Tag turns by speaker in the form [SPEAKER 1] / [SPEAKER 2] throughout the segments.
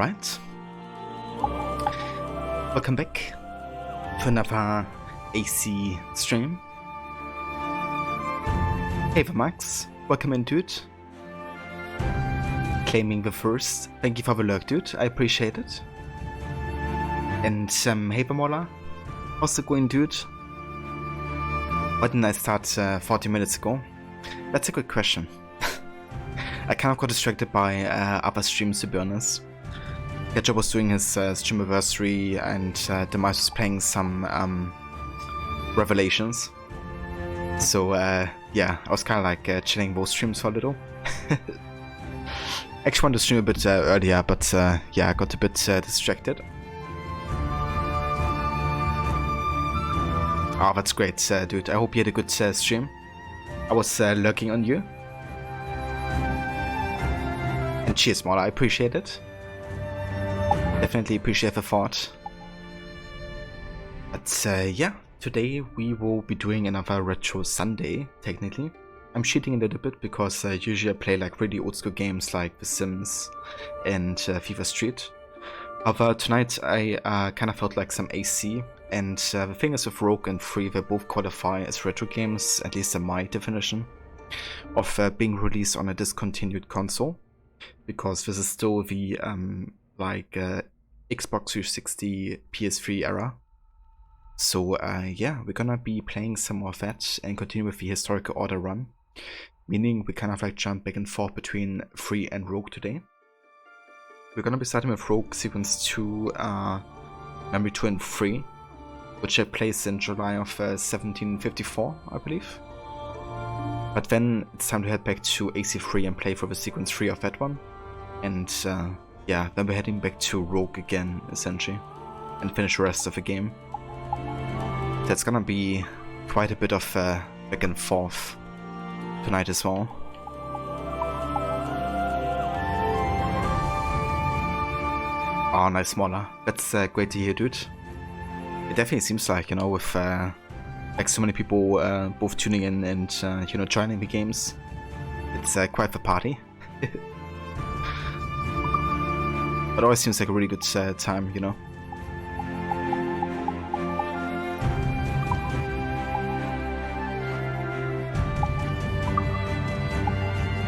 [SPEAKER 1] Alright. Welcome back to another AC stream. Hey Max, welcome in, dude. Claiming the first. Thank you for the lurk, dude. I appreciate it. And hey Mola, how's it going, dude? Why didn't I start 40 minutes ago? That's a good question. I kind of got distracted by other streams, to be honest. Ketchup was doing his stream anniversary, and Demise was playing some Revelations. So yeah, I was kind of like chilling both streams for a little. Actually wanted to stream a bit earlier, but yeah, I got a bit distracted. Oh, that's great, dude. I hope you had a good stream. I was lurking on you. And cheers, Mola. I appreciate it. Definitely appreciate the thought. But yeah, today we will be doing another Retro Sunday, technically. I'm cheating a little bit because usually I play like really old school games like The Sims and FIFA Street. However, tonight I kind of felt like some AC, and the thing is with Rogue and Free, they both qualify as retro games, at least in my definition, of being released on a discontinued console, because this is still the Xbox 360 PS3 era. So yeah, we're gonna be playing some more of that and continue with the historical order run, meaning we kind of like jump back and forth between Free and Rogue today. We're gonna be starting with Rogue Sequence 2, Memory 2 and 3, which I placed in July of 1754, I believe. But then it's time to head back to AC3 and play for the Sequence 3 of that one. And yeah, then we're heading back to Rogue again, essentially, and finish the rest of the game. That's gonna be quite a bit of back and forth tonight as well. Oh, nice, Mola. That's great to hear, dude. It definitely seems like, you know, with like so many people both tuning in and you know, joining the games, it's quite the party. But it always seems like a really good time, you know.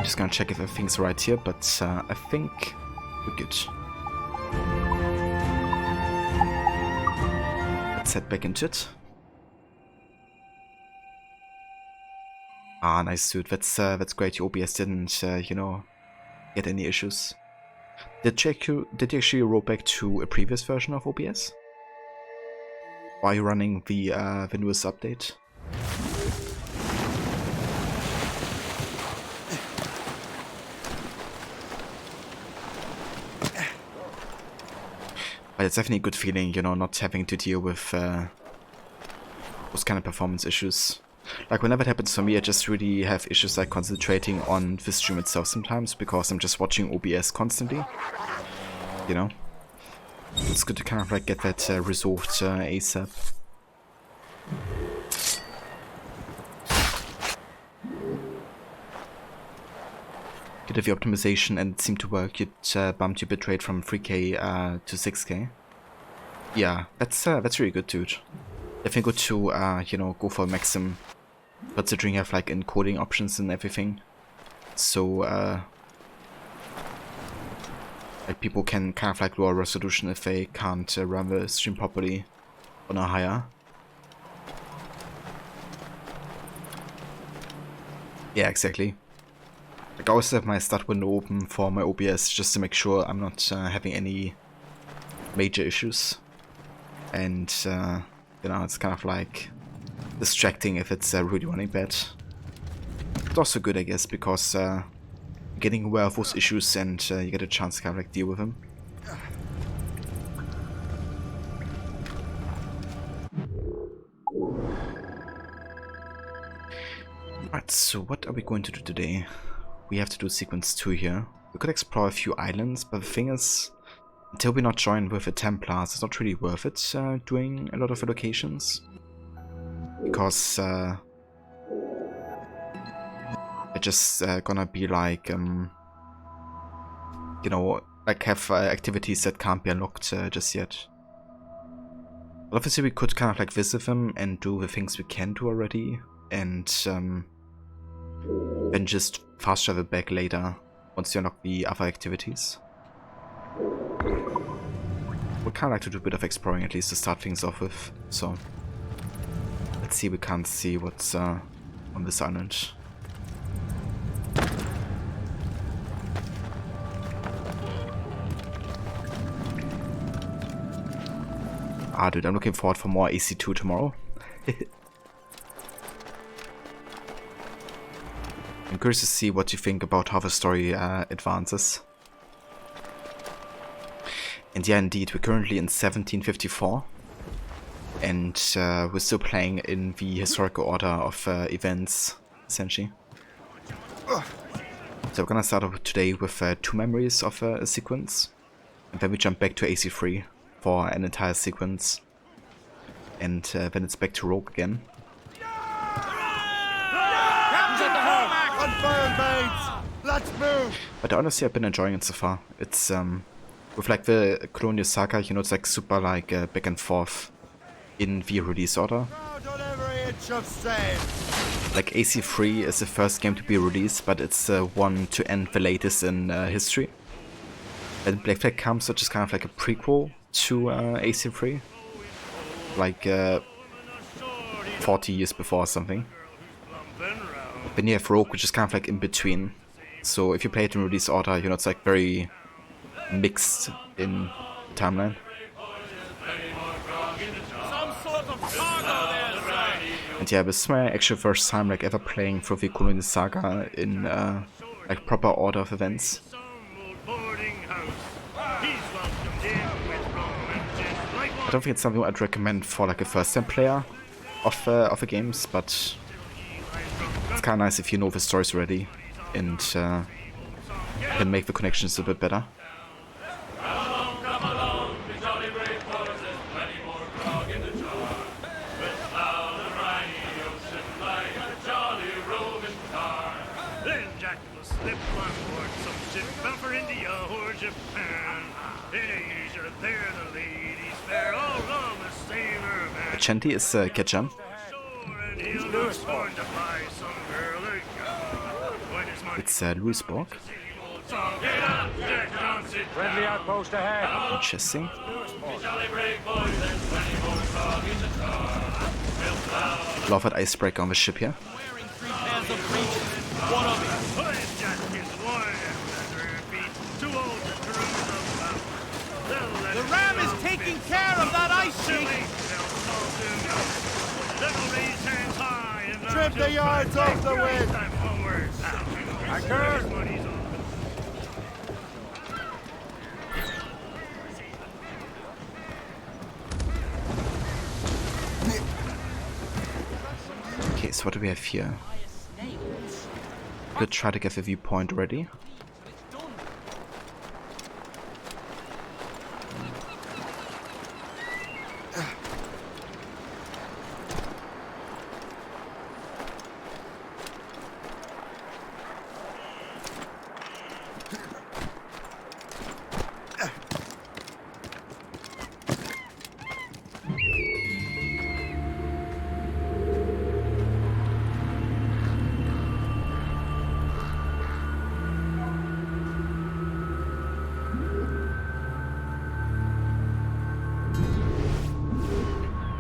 [SPEAKER 1] Just gonna check if everything's right here, but I think we're good. Let's head back into it. Ah, nice, dude. That's great. Your OBS didn't, you know, get any issues. Did you actually roll back to a previous version of OBS? Or are you running the newest update? But it's definitely a good feeling, you know, not having to deal with those kind of performance issues. Like, whenever it happens for me, I just really have issues like concentrating on the stream itself sometimes, because I'm just watching OBS constantly, you know. It's good to kind of like get that resolved ASAP. Did the optimization and it seemed to work. It bumped your bitrate from 3K to 6K. Yeah, that's really good, dude. Definitely good to you know, go for maximum, considering you have like encoding options and everything. So like people can kind of like lower resolution if they can't run the stream properly on a higher. Yeah, exactly. Like, I always have my start window open for my OBS just to make sure I'm not having any major issues. And you know, it's kind of like distracting if it's really running bad. It's also good, I guess, because getting aware of those issues and you get a chance to kind of like deal with them. Alright, so what are we going to do today? We have to do sequence 2 here. We could explore a few islands, but the thing is, until we're not joined with the Templars, it's not really worth it doing a lot of the locations. Because they're just gonna be like, you know, like have activities that can't be unlocked just yet. But obviously we could kind of like visit them and do the things we can do already, and then just fast travel back later once you unlock the other activities. Would kind of like to do a bit of exploring at least to start things off with, so let's see. We can't see what's on this island. Ah, dude, I'm looking forward for more AC2 tomorrow. I'm curious to see what you think about how the story advances. And yeah, indeed, we're currently in 1754. And we're still playing in the historical order of events, essentially. So we're gonna start off today with 2 memories of a sequence. And then we jump back to AC3 for an entire sequence. And then it's back to Rogue again.
[SPEAKER 2] Let's move.
[SPEAKER 1] But honestly, I've been enjoying it so far. It's with like the Colonial Saga, you know, it's like super like back and forth in the release order. Like AC3 is the first game to be released, but it's the one to end the latest in history. And Black Flag comes, which is kind of like a prequel to AC3, like 40 years before or something. Then you have Rogue, which is kind of like in between. So if you play it in release order, you know, it's like very mixed in the timeline. And yeah, this is my actual first time like ever playing through the Colonial Saga in like proper order of events. I don't think it's something I'd recommend for like a first-time player of the games, but it's kind of nice if you know the stories already and can make the connections a bit better. Chanty is Ketchum. It's Louisburg.
[SPEAKER 2] Friendly outpost ahead.
[SPEAKER 1] Interesting. Love that icebreaker on the ship here.
[SPEAKER 2] The ram is taking care of that ice sheet. Trim the yards off the wind. Anchor.
[SPEAKER 1] Okay, so what do we have here? Could try to get the viewpoint ready.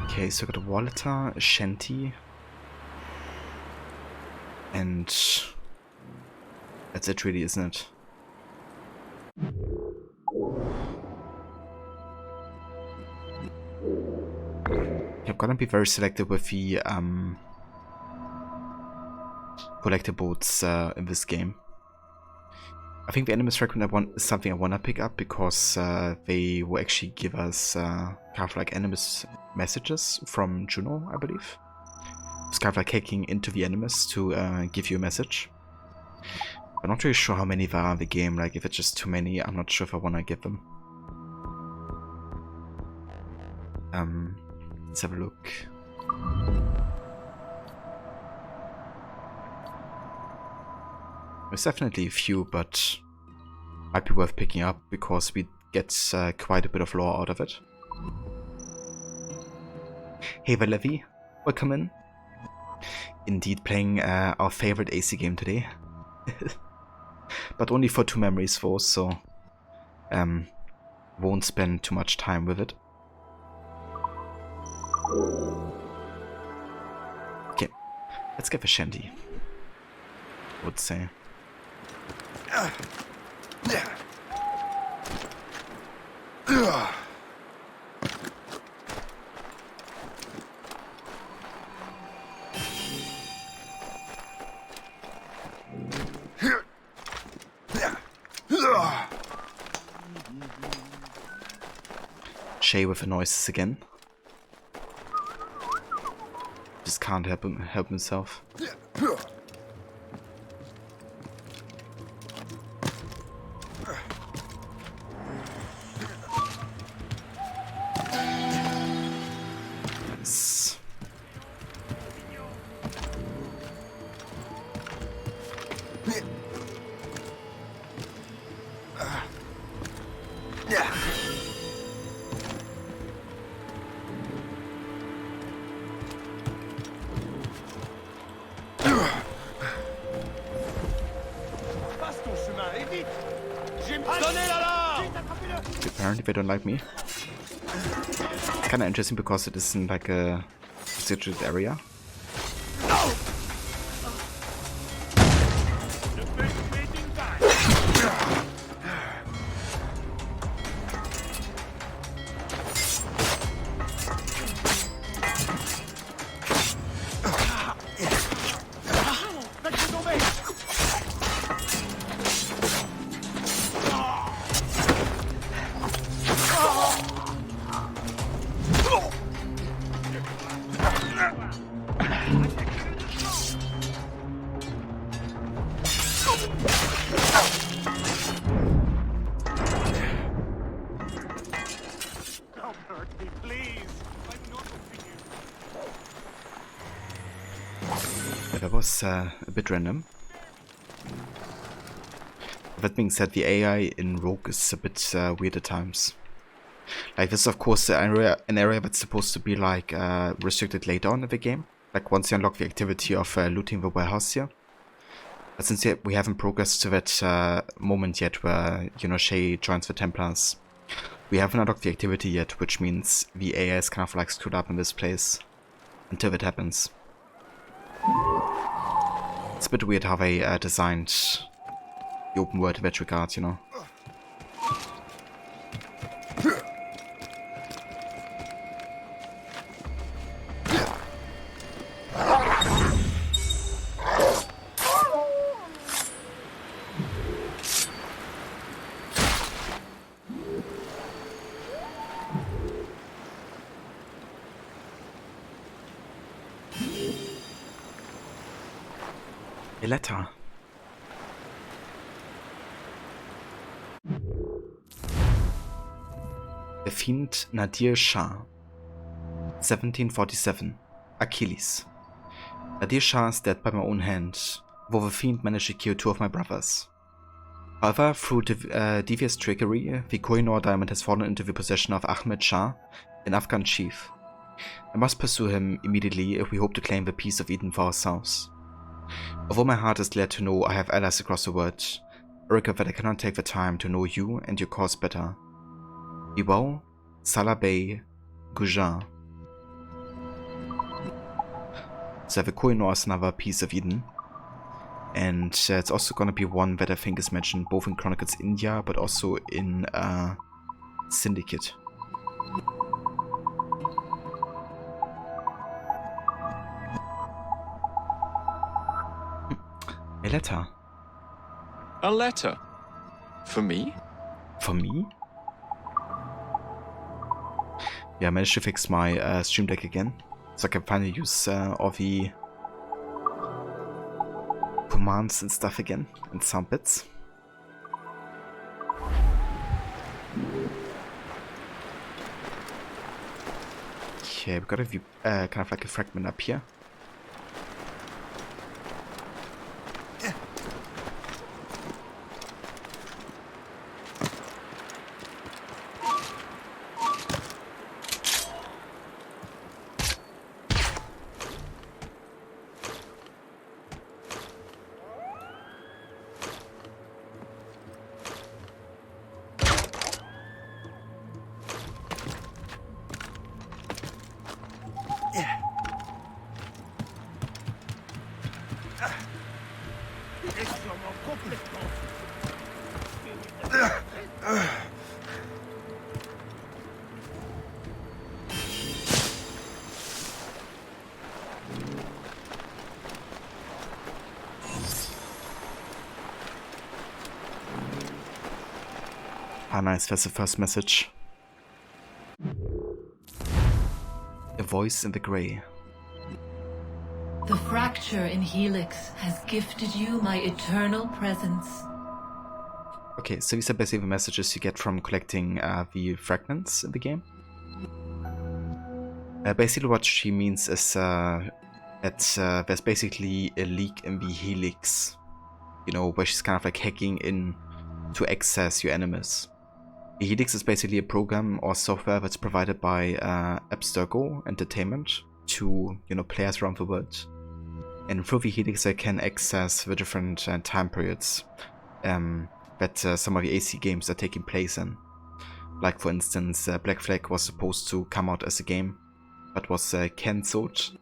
[SPEAKER 1] Okay, so I got a Walleta, a Shanty, and that's it really, isn't it? I'm gonna be very selective with the collectibles in this game. I think the Animus Fragment is something I wanna pick up because they will actually give us kind of like Animus messages from Juno, I believe. It's kind of like hacking into the Animus to give you a message. I'm not really sure how many there are in the game, like if it's just too many, I'm not sure if I wanna get them. Let's have a look. There's definitely a few, but might be worth picking up because we get quite a bit of lore out of it. Hey Valevi, welcome in. Indeed playing our favorite AC game today. But only for 2 memories though, so won't spend too much time with it. Okay, let's get the shanty, I would say. Shay with the noises again. Just can't help himself. Nice. Apparently they don't like me. It's kinda interesting because it isn't like a situated area. That was a bit random. That being said, the AI in Rogue is a bit weird at times. Like, this is of course an area that's supposed to be like restricted later on in the game. Like once you unlock the activity of looting the warehouse here. But since we haven't progressed to that moment yet where, you know, Shay joins the Templars, we haven't unlocked the activity yet, which means the AI is kind of like screwed up in this place until that happens. It's a bit weird how they designed the open world in that regard, you know. A letter. The Fiend Nadir Shah, 1747, Achilles. Nadir Shah is dead by my own hand, though the Fiend managed to kill 2 of my brothers. However, through devious trickery, the Koh-i-Noor diamond has fallen into the possession of Ahmed Shah, an Afghan chief. I must pursue him immediately if we hope to claim the peace of Eden for ourselves. Although my heart is glad to know I have allies across the world, I regret that I cannot take the time to know you and your cause better. Be well, Salah Bey, Gujar. So the Koh-i-Noor is another piece of Eden. And it's also gonna be one that I think is mentioned both in Chronicles India, but also in Syndicate. A letter.
[SPEAKER 3] A letter? For me?
[SPEAKER 1] For me? Yeah, I managed to fix my Stream Deck again, so I can finally use all the commands and stuff again, and sound bits. Okay, we got a view, kind of like a fragment up here. Ah, nice, that's the first message. A voice in the grey.
[SPEAKER 4] The fracture in Helix has gifted you my eternal presence.
[SPEAKER 1] Okay, so these are basically the messages you get from collecting the fragments in the game. Basically what she means is that there's basically a leak in the Helix, you know, where she's kind of like hacking in to access your enemies. The Helix is basically a program or software that's provided by Abstergo Entertainment to, you know, players around the world. And through the Helix they can access the different time periods that some of the AC games are taking place in. Like for instance, Black Flag was supposed to come out as a game, but was cancelled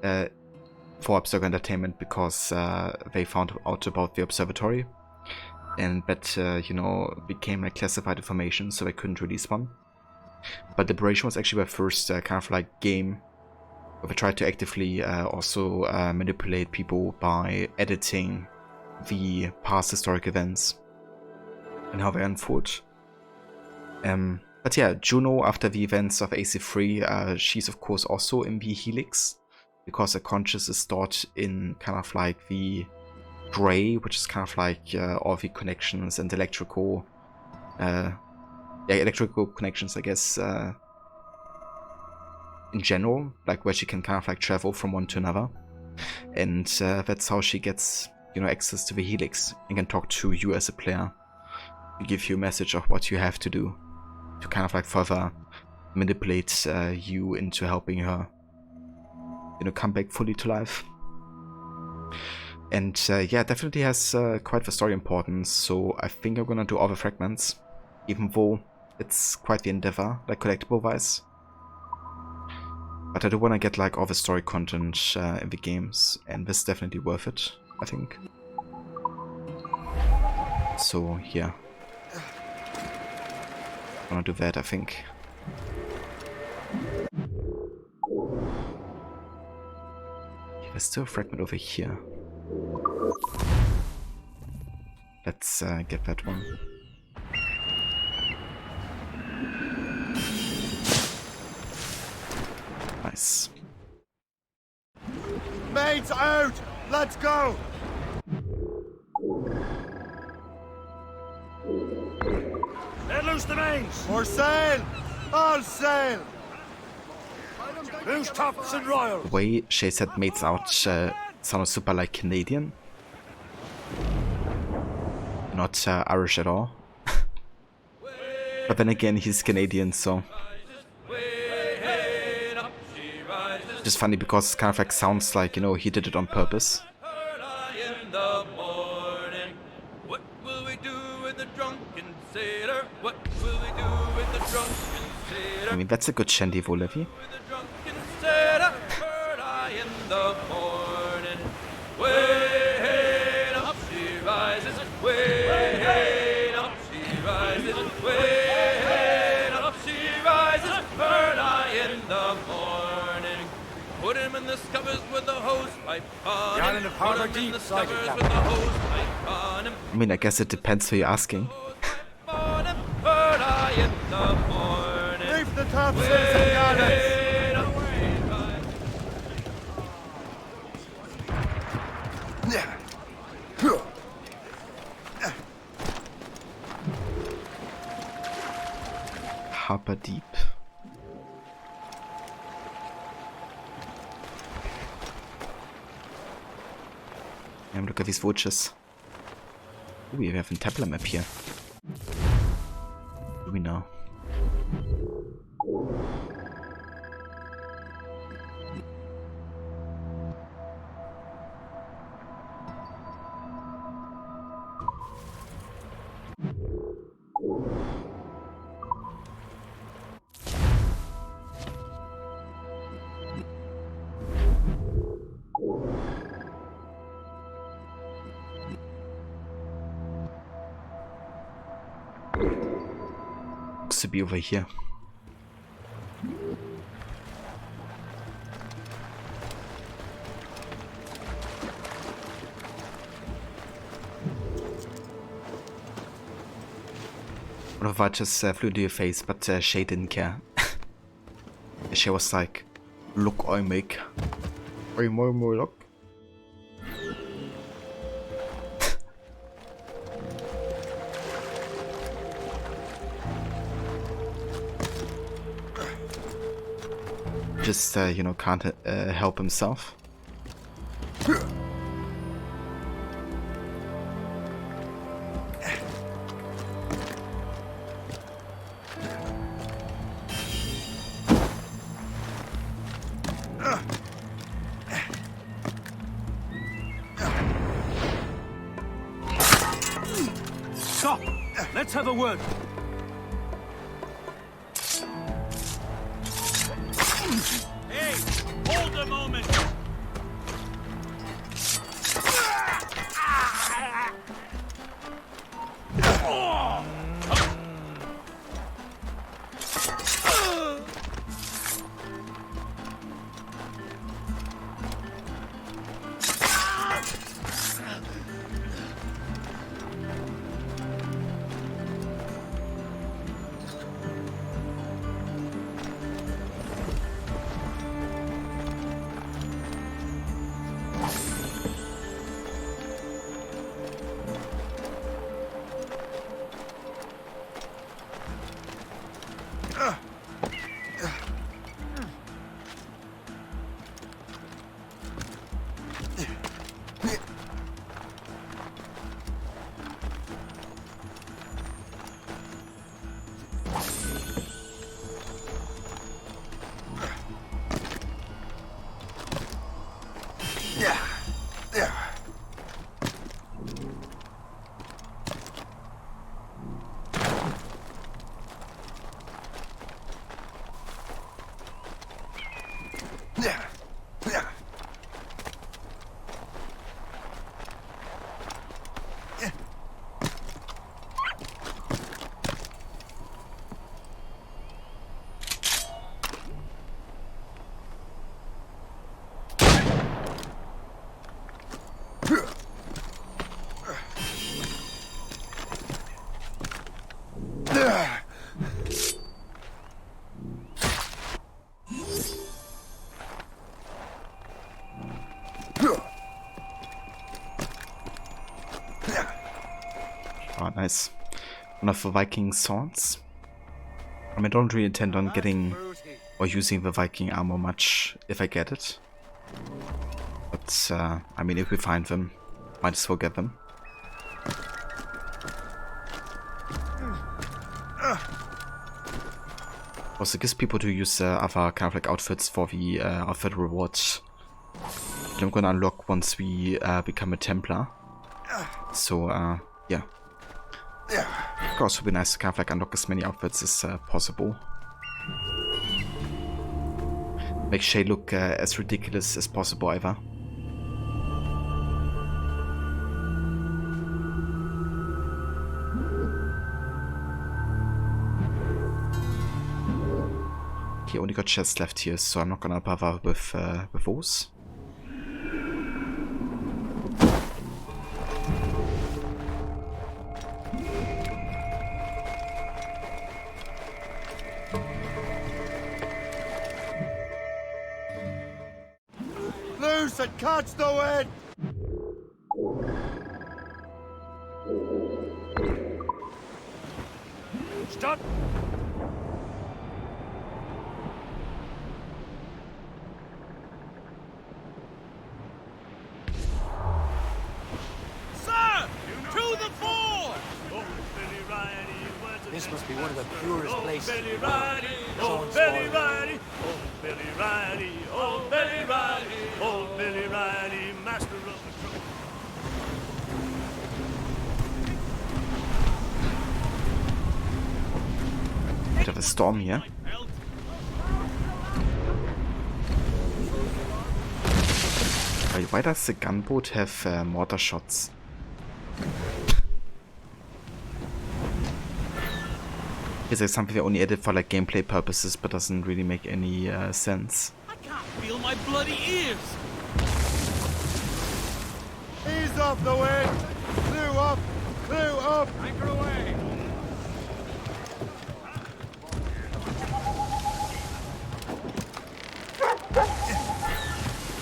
[SPEAKER 1] for Abstergo Entertainment because they found out about the observatory, and that you know, became like classified information, so they couldn't release one. But Liberation was actually the first kind of like game where they tried to actively also manipulate people by editing the past historic events and how they unfold. But yeah, Juno, after the events of AC3, she's of course also in the Helix, because her conscious is stored in kind of like the Grey, which is kind of like all the connections and electrical connections, I guess, in general, like where she can kind of like travel from one to another. And that's how she gets, you know, access to the Helix and can talk to you as a player, to give you a message of what you have to do to kind of like further manipulate you into helping her, you know, come back fully to life. And yeah, definitely has quite the story importance, so I think I'm gonna do all the fragments, even though it's quite the endeavor, like collectible wise. But I do want to get like all the story content in the games, and this is definitely worth it, I think. So yeah, I'm gonna do that, I think. There's still a fragment over here. Let's get that one. Nice.
[SPEAKER 2] Mates out! Let's go! Let loose the mains! For sail! All sail! Loose tops and royals!
[SPEAKER 1] The way Shay said mates out sounded super like Canadian. Not Irish at all. But then again, he's Canadian, so... Just funny because it's kind of like sounds like, you know, he did it on purpose. I mean, that's a good shanty, Levi.
[SPEAKER 5] Put him in the scuppers with the hose pipe on him.
[SPEAKER 2] Down in the powder
[SPEAKER 5] Put him in
[SPEAKER 2] deep,
[SPEAKER 5] the scuppers
[SPEAKER 2] Sergeant
[SPEAKER 5] with the hose pipe on him.
[SPEAKER 1] I mean, I guess it depends who you're asking.
[SPEAKER 5] On him, bird eye in the morning.
[SPEAKER 2] Reef the topsails and garnets!
[SPEAKER 5] Wait up,
[SPEAKER 1] Harper Deep. Look at these vultures. Ooh, we have a Templar map here. Do we know? To be over here. One of before I just flew to your face, but Shay didn't care. Shay was like, look I make. I more look. Just, you know, can't help himself.
[SPEAKER 2] Stop! Let's have a word. Hey, hold a moment.
[SPEAKER 1] Oh, nice. One of the Viking swords. I mean, I don't really intend on getting or using the Viking armor much if I get it. But, I mean, if we find them, might as well get them. Also, gives people to use other kind of like outfits for the outfit rewards. That I'm gonna unlock once we become a Templar. So, yeah. It could also be nice to kind of like unlock as many outfits as possible. Make Shay look as ridiculous as possible, either. Okay, only got chests left here, so I'm not gonna bother with those.
[SPEAKER 2] Loose and catch the wind! Stop! Sir! To the fore!
[SPEAKER 6] This must be one of the purest places.
[SPEAKER 2] Billy Riley,
[SPEAKER 6] Sean's
[SPEAKER 2] old Billy
[SPEAKER 6] story.
[SPEAKER 2] Riley, old Billy Riley, old Billy Riley, old Billy Riley, master of the truck.
[SPEAKER 1] Bit of a storm here. Wait, why does the gunboat have mortar shots? Is there something they only added for like gameplay purposes but doesn't really make any sense?
[SPEAKER 5] I can't feel my bloody ears.
[SPEAKER 2] Ease off the wind! Clew up! Clew up! Anchor away!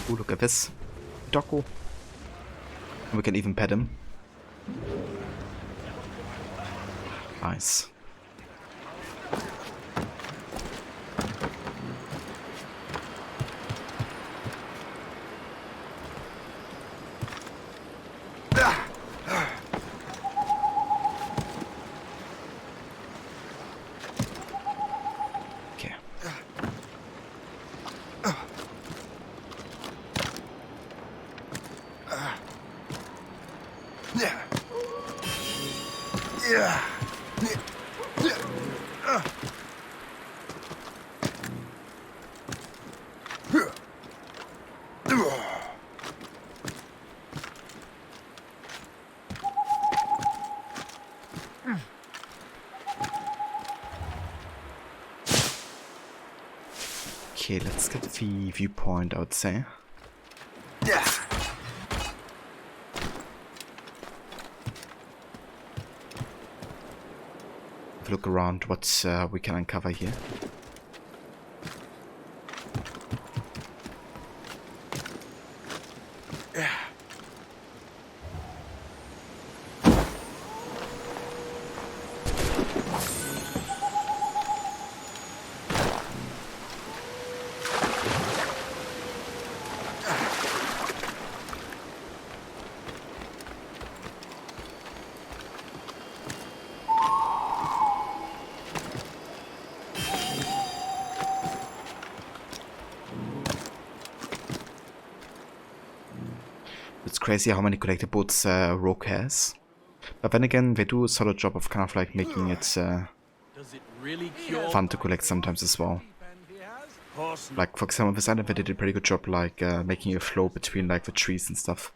[SPEAKER 1] Ooh, look at this. Doggo. And we can even pet him. Nice. Okay. Okay, let's get the viewpoint, I would say. Look around what we can uncover here. It's crazy how many collector boats Rogue has. But then again, they do a solid job of kind of like making it fun to collect sometimes as well. Like for example, this island they did a pretty good job like making a flow between like the trees and stuff.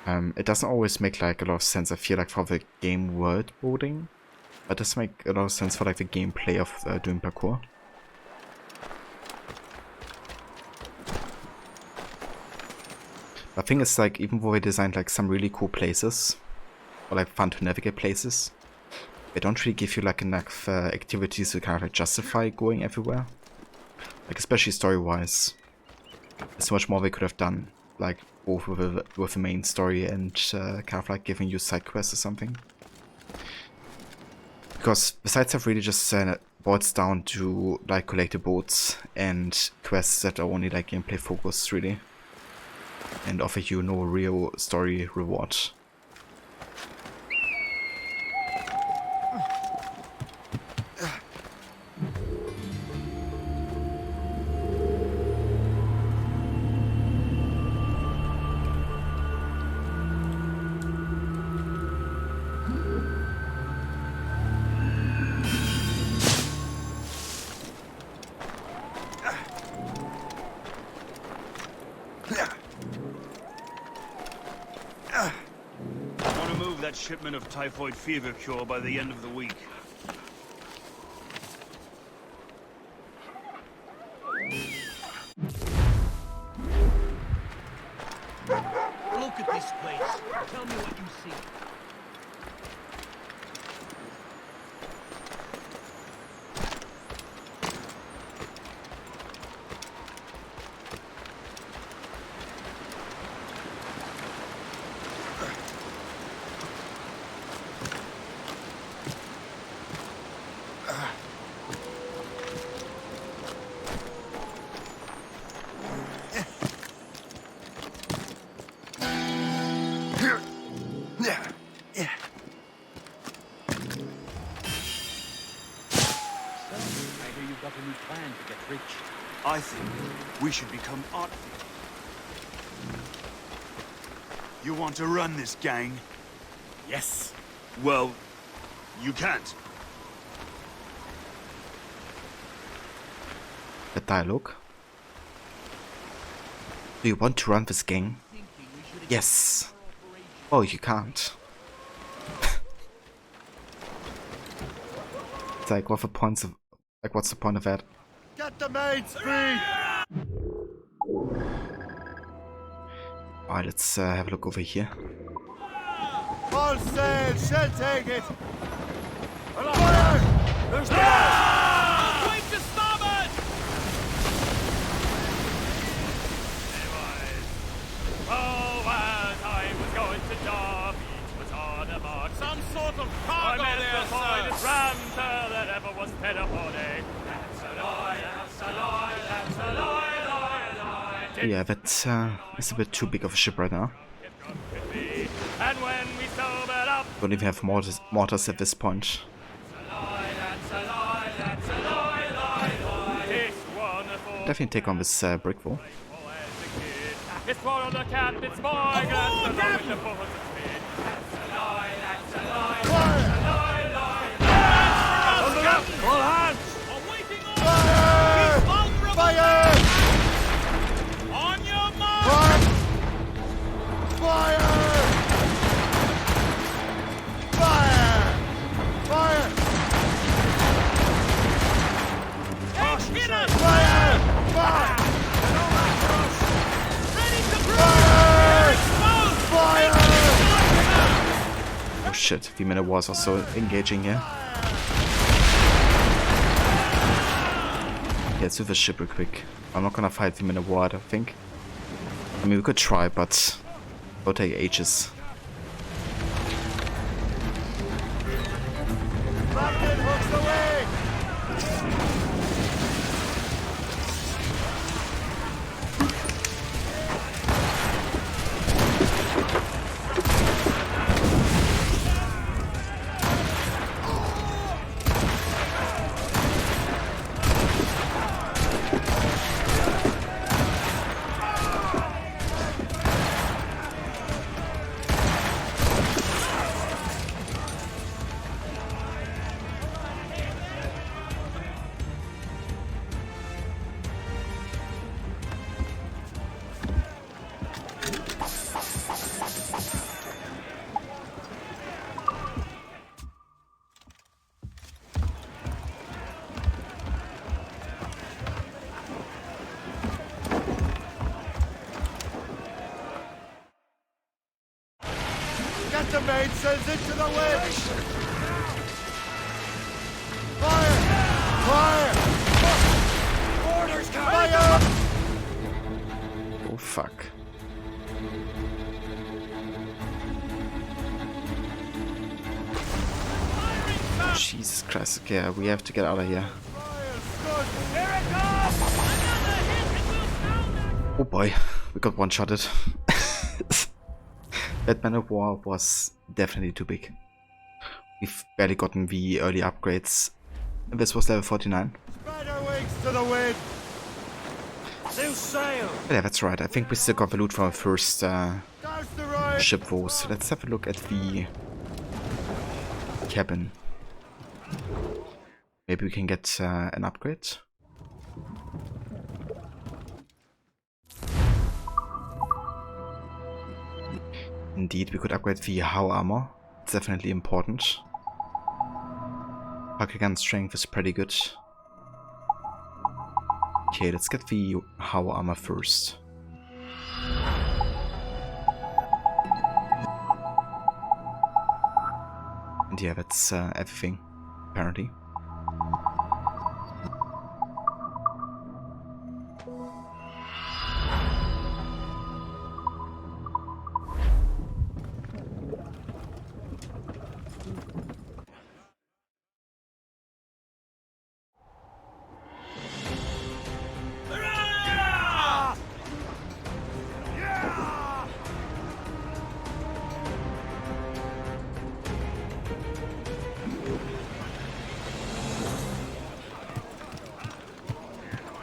[SPEAKER 1] It doesn't always make like a lot of sense, I feel like, for the game world building. But it does make a lot of sense for like the gameplay of doing parkour. I think it's like, even though they designed like some really cool places, or like fun to navigate places, they don't really give you like enough activities to kind of like justify going everywhere. Like especially story-wise, there's so much more they could have done, like both with the main story and kind of like giving you side quests or something. Because the sides have really just boils down to like collector boats and quests that are only like gameplay focused really, and offer you no real story reward.
[SPEAKER 2] That shipment of typhoid fever cure by the end of the week.
[SPEAKER 6] Look at this place. Tell me what you see.
[SPEAKER 2] I think we should become art thief. You want to run this gang?
[SPEAKER 6] Yes.
[SPEAKER 2] Well, you can't.
[SPEAKER 1] The dialogue. Do you want to run this gang? Yes. Oh, you can't. It's like, what's the point of, like, what's the point of that?
[SPEAKER 2] Get the mates free!
[SPEAKER 1] Alright, let's have a look over here.
[SPEAKER 2] All sail, shall take it! Fire! There's the
[SPEAKER 5] Wait to starboard! head up all day. That's a lie, that's a lie, that's a lie, lie, lie.
[SPEAKER 1] Yeah, that is a bit too big of a ship right now.
[SPEAKER 5] And when we sobered up,
[SPEAKER 1] Don't even have mortars at this point.
[SPEAKER 5] it's wonderful.
[SPEAKER 1] Definitely take on this brick wall.
[SPEAKER 5] It's for the cat, it's my gas, the Captain! The boat is big. That's a lie, that's a lie, that's a lie, lie, lie. Hold it up, all hands! Awaiting orders! Fire! Fire! On your mark!
[SPEAKER 2] Fire! Fire! Fire!
[SPEAKER 5] Hit us!
[SPEAKER 2] Fire! Fire!
[SPEAKER 5] Ready to blow!
[SPEAKER 2] Fire!
[SPEAKER 5] Exposed!
[SPEAKER 2] Fire!
[SPEAKER 1] Oh shit, the minute was also engaging here. Yeah, let's do the ship real quick. I'm not gonna fight the minute war, I don't think. I mean, we could try, but it'll take ages.
[SPEAKER 2] Captain hooks away! Get the mainsails into the wind! Fire! Fire! Orders coming! Fire!
[SPEAKER 1] Oh fuck. Jesus Christ, okay, we have to get out of here.
[SPEAKER 5] Here it comes! Another hit and we'll sound it!
[SPEAKER 1] Oh boy, we got one-shotted. That man of war was definitely too big. We've barely gotten the early upgrades. This was level 49.
[SPEAKER 2] Spread our wings to the wind! New sail!
[SPEAKER 1] Yeah, that's right. I think we still got the loot from the first
[SPEAKER 2] Douse the right!
[SPEAKER 1] ship woes. So let's have a look at the cabin. Maybe we can get an upgrade. Indeed, we could upgrade the How armor. It's definitely important. Pocket gun strength is pretty good. Okay, let's get the How armor first. And yeah, that's everything, apparently.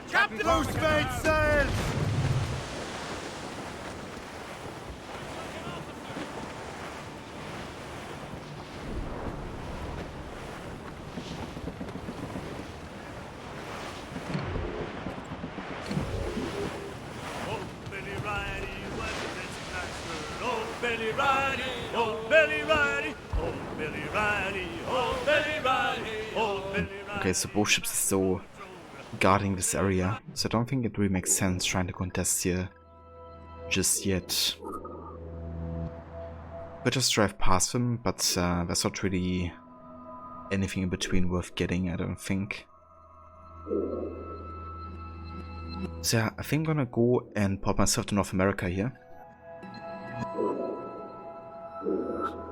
[SPEAKER 2] Captain! Loose mainsails!
[SPEAKER 5] Oh, Billy Riley, what a nice girl. Oh, Billy Riley, oh, Billy Riley, oh, Billy Riley, oh, Billy Riley, oh, Billy Riley.
[SPEAKER 1] Okay, so both ships are still guarding this area, so I don't think it really makes sense trying to contest here just yet. Could just drive past them, but there's not really anything in between worth getting, I don't think. So yeah, I think I'm gonna go and pop myself to North America here.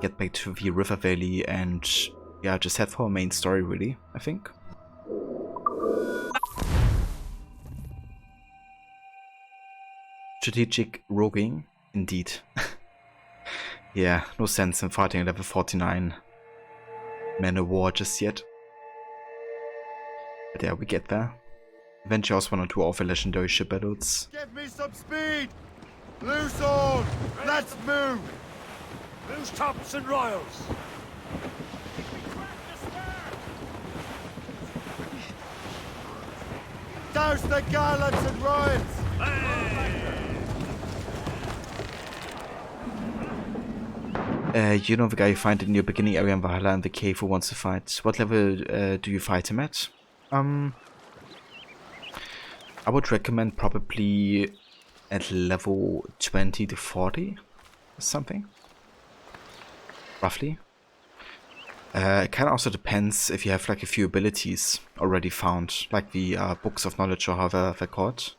[SPEAKER 1] Get back to the river valley and yeah, just head for our main story really, I think. Strategic roguing, indeed. Yeah, no sense in fighting a level 49 Man of War just yet. But yeah, we get there. Eventually I also want to do all the legendary ship battles.
[SPEAKER 2] Give me some speed! Loose all! Let's move!
[SPEAKER 5] Loose tops and royals!
[SPEAKER 2] Douse the gallants and royals!
[SPEAKER 1] You know the guy you find in your beginning area in Valhalla in the cave who wants to fight. What level do you fight him at? I would recommend probably at level 20 to 40 or something. Roughly. It kind of also depends if you have like a few abilities already found, like the books of knowledge or however they're called.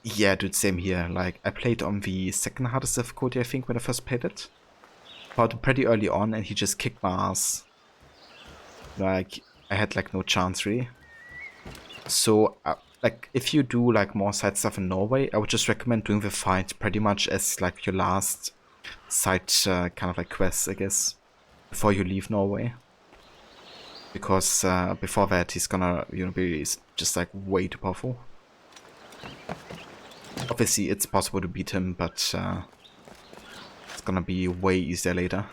[SPEAKER 1] Yeah, dude, same here. Like, I played on the second hardest difficulty, I think, when I first played it. But pretty early on, and he just kicked my ass. Like, I had like no chance really. So, like, if you do like more side stuff in Norway, I would just recommend doing the fight pretty much as like your last side kind of like quest, I guess, before you leave Norway. Because before that, he's gonna, you know, be just like way too powerful. Obviously, it's possible to beat him, but it's gonna be way easier later.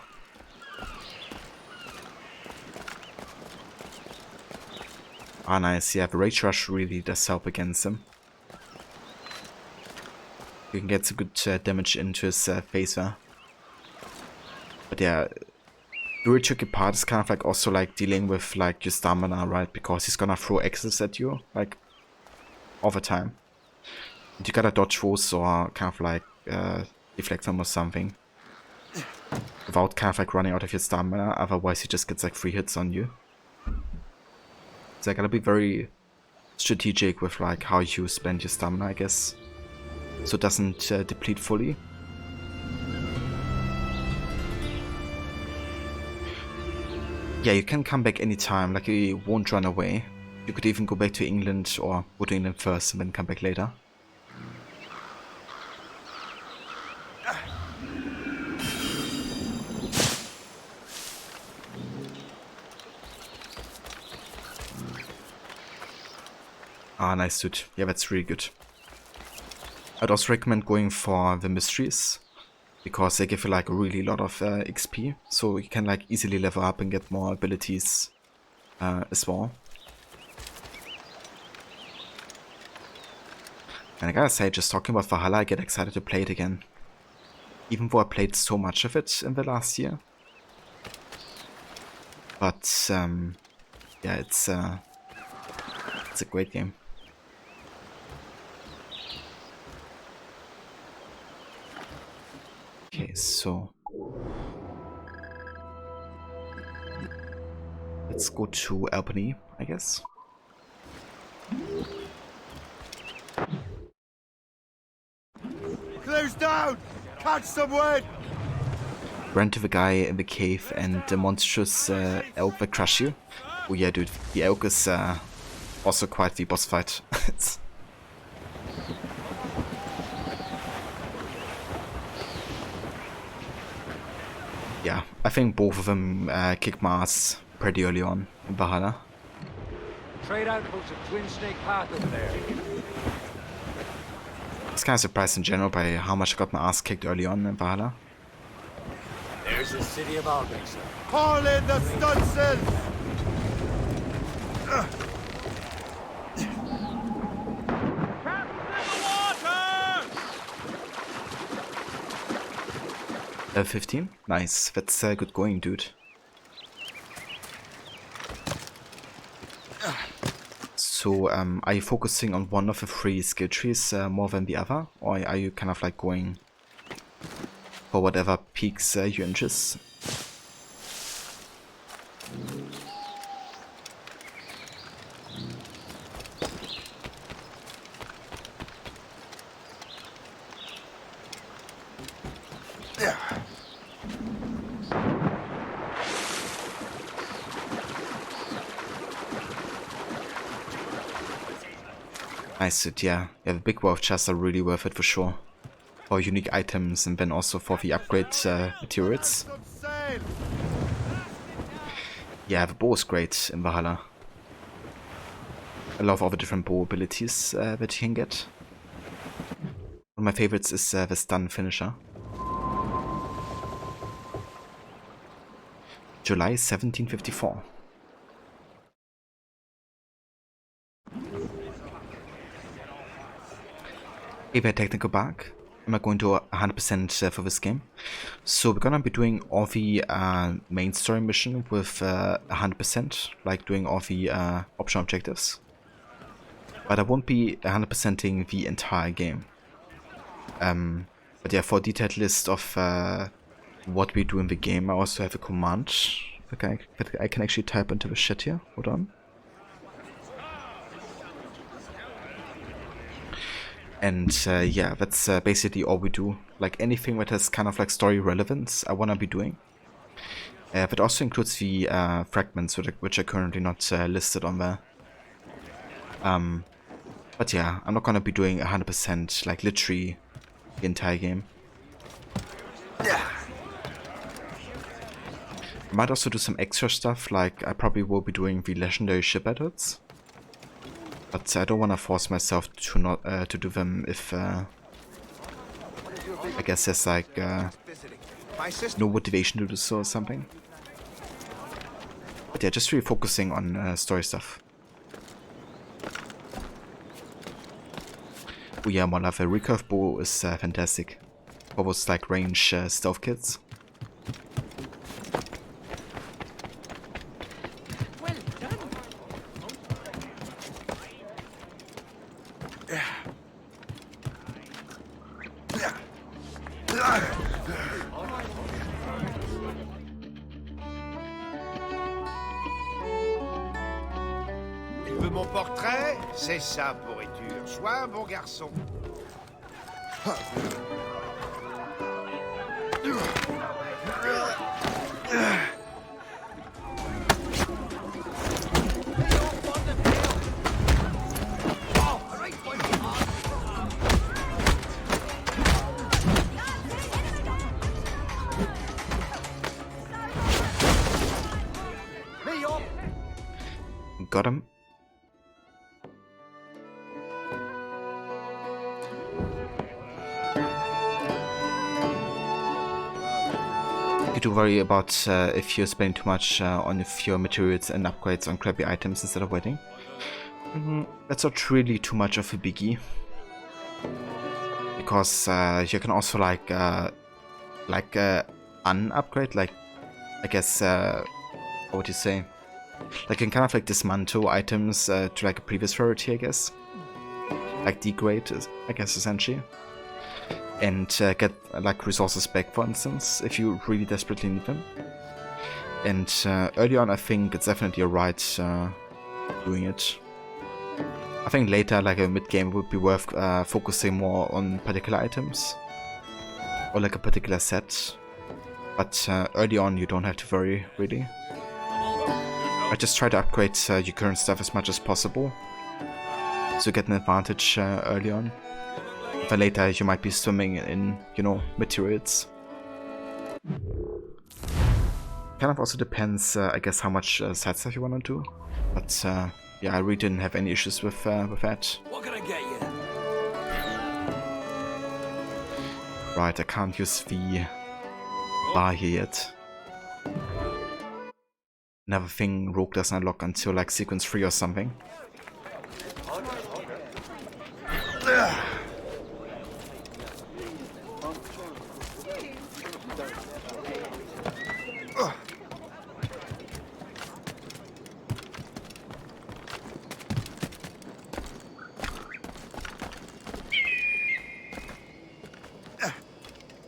[SPEAKER 1] Ah, nice. Yeah, the Rage Rush really does help against him. You can get some good damage into his face there. But yeah, the really tricky part is kind of like also like dealing with like your stamina, right? Because he's gonna throw axes at you, like, all the time. And you gotta dodge those or kind of like deflect them or something. Without kind of like running out of your stamina, otherwise he just gets like 3 hits on you. So I gotta be very strategic with like how you spend your stamina, I guess. So it doesn't deplete fully. Yeah, you can come back anytime, like you won't run away. You could even go back to England or go to England first and then come back later. Ah, nice dude. Yeah, that's really good. I'd also recommend going for the mysteries, because they give you like a really lot of XP, so you can like easily level up and get more abilities as well. And I gotta say, just talking about Valhalla, I get excited to play it again. Even though I played so much of it in the last year. But yeah, it's a great game. Okay, so let's go to Albany, I guess.
[SPEAKER 2] Close down! Catch some wind!
[SPEAKER 1] Ran to the guy in the cave and the monstrous elk that crush you. Oh yeah, dude, the elk is also quite the boss fight. Yeah, I think both of them kicked my ass pretty early on in Valhalla.
[SPEAKER 5] Trade outpost of Twin Snake Path over there.
[SPEAKER 1] I was kind of surprised in general by how much I got my ass kicked early on in Valhalla.
[SPEAKER 5] There's the city of Albex.
[SPEAKER 2] Haul in the stunsails!
[SPEAKER 1] 15? Nice, that's good going, dude. So, are you focusing on one of the 3 skill trees more than the other? Or are you kind of like going for whatever piques your interest? Nice suit, yeah. Yeah, the big wolf chests are really worth it for sure. For unique items and then also for the upgrade materials. Yeah, the bow is great in Valhalla. I love all the different bow abilities that you can get. One of my favorites is the stun finisher. July 1754. Hey there, technical bug. I'm not going to 100% for this game. So we're gonna be doing all the main story mission with 100%, like doing all the optional objectives. But I won't be 100%ing the entire game. But yeah, for a detailed list of what we do in the game, I also have a command that I can actually type into the chat here. Hold on. And yeah, that's basically all we do. Like anything that has kind of like story relevance, I wanna be doing. That also includes the fragments, which are currently not listed on there. But yeah, I'm not gonna be doing 100%, like literally the entire game. I might also do some extra stuff, like I probably will be doing the legendary ship edits. But I don't want to force myself to not to do them if I guess there's like no motivation to do so or something. But yeah, just really focusing on story stuff. Oh yeah, my love, a recurve bow is fantastic. For those like range stealth kits.
[SPEAKER 6] Tu veux mon portrait? C'est ça, pourriture. Sois un bon garçon.
[SPEAKER 1] Got him. You do worry about if you spend too much on your materials and upgrades on crappy items instead of waiting. That's not really too much of a biggie, because you can also like un-upgrade, like I guess what would you say? Like you can kind of like dismantle items to like a previous rarity, I guess. Like degrade, I guess, essentially. And get like resources back, for instance, if you really desperately need them. And early on, I think it's definitely alright doing it. I think later, like a mid-game, would be worth focusing more on particular items. Or like a particular set. But early on, you don't have to worry, really. I just try to upgrade your current stuff as much as possible, so you get an advantage early on. But later you might be swimming in, you know, materials. Kind of also depends, I guess, how much side stuff you want to do. But yeah, I really didn't have any issues with that.
[SPEAKER 6] What can I get you?
[SPEAKER 1] Right, I can't use the bar here yet. Another thing Rogue doesn't unlock until like sequence 3 or something.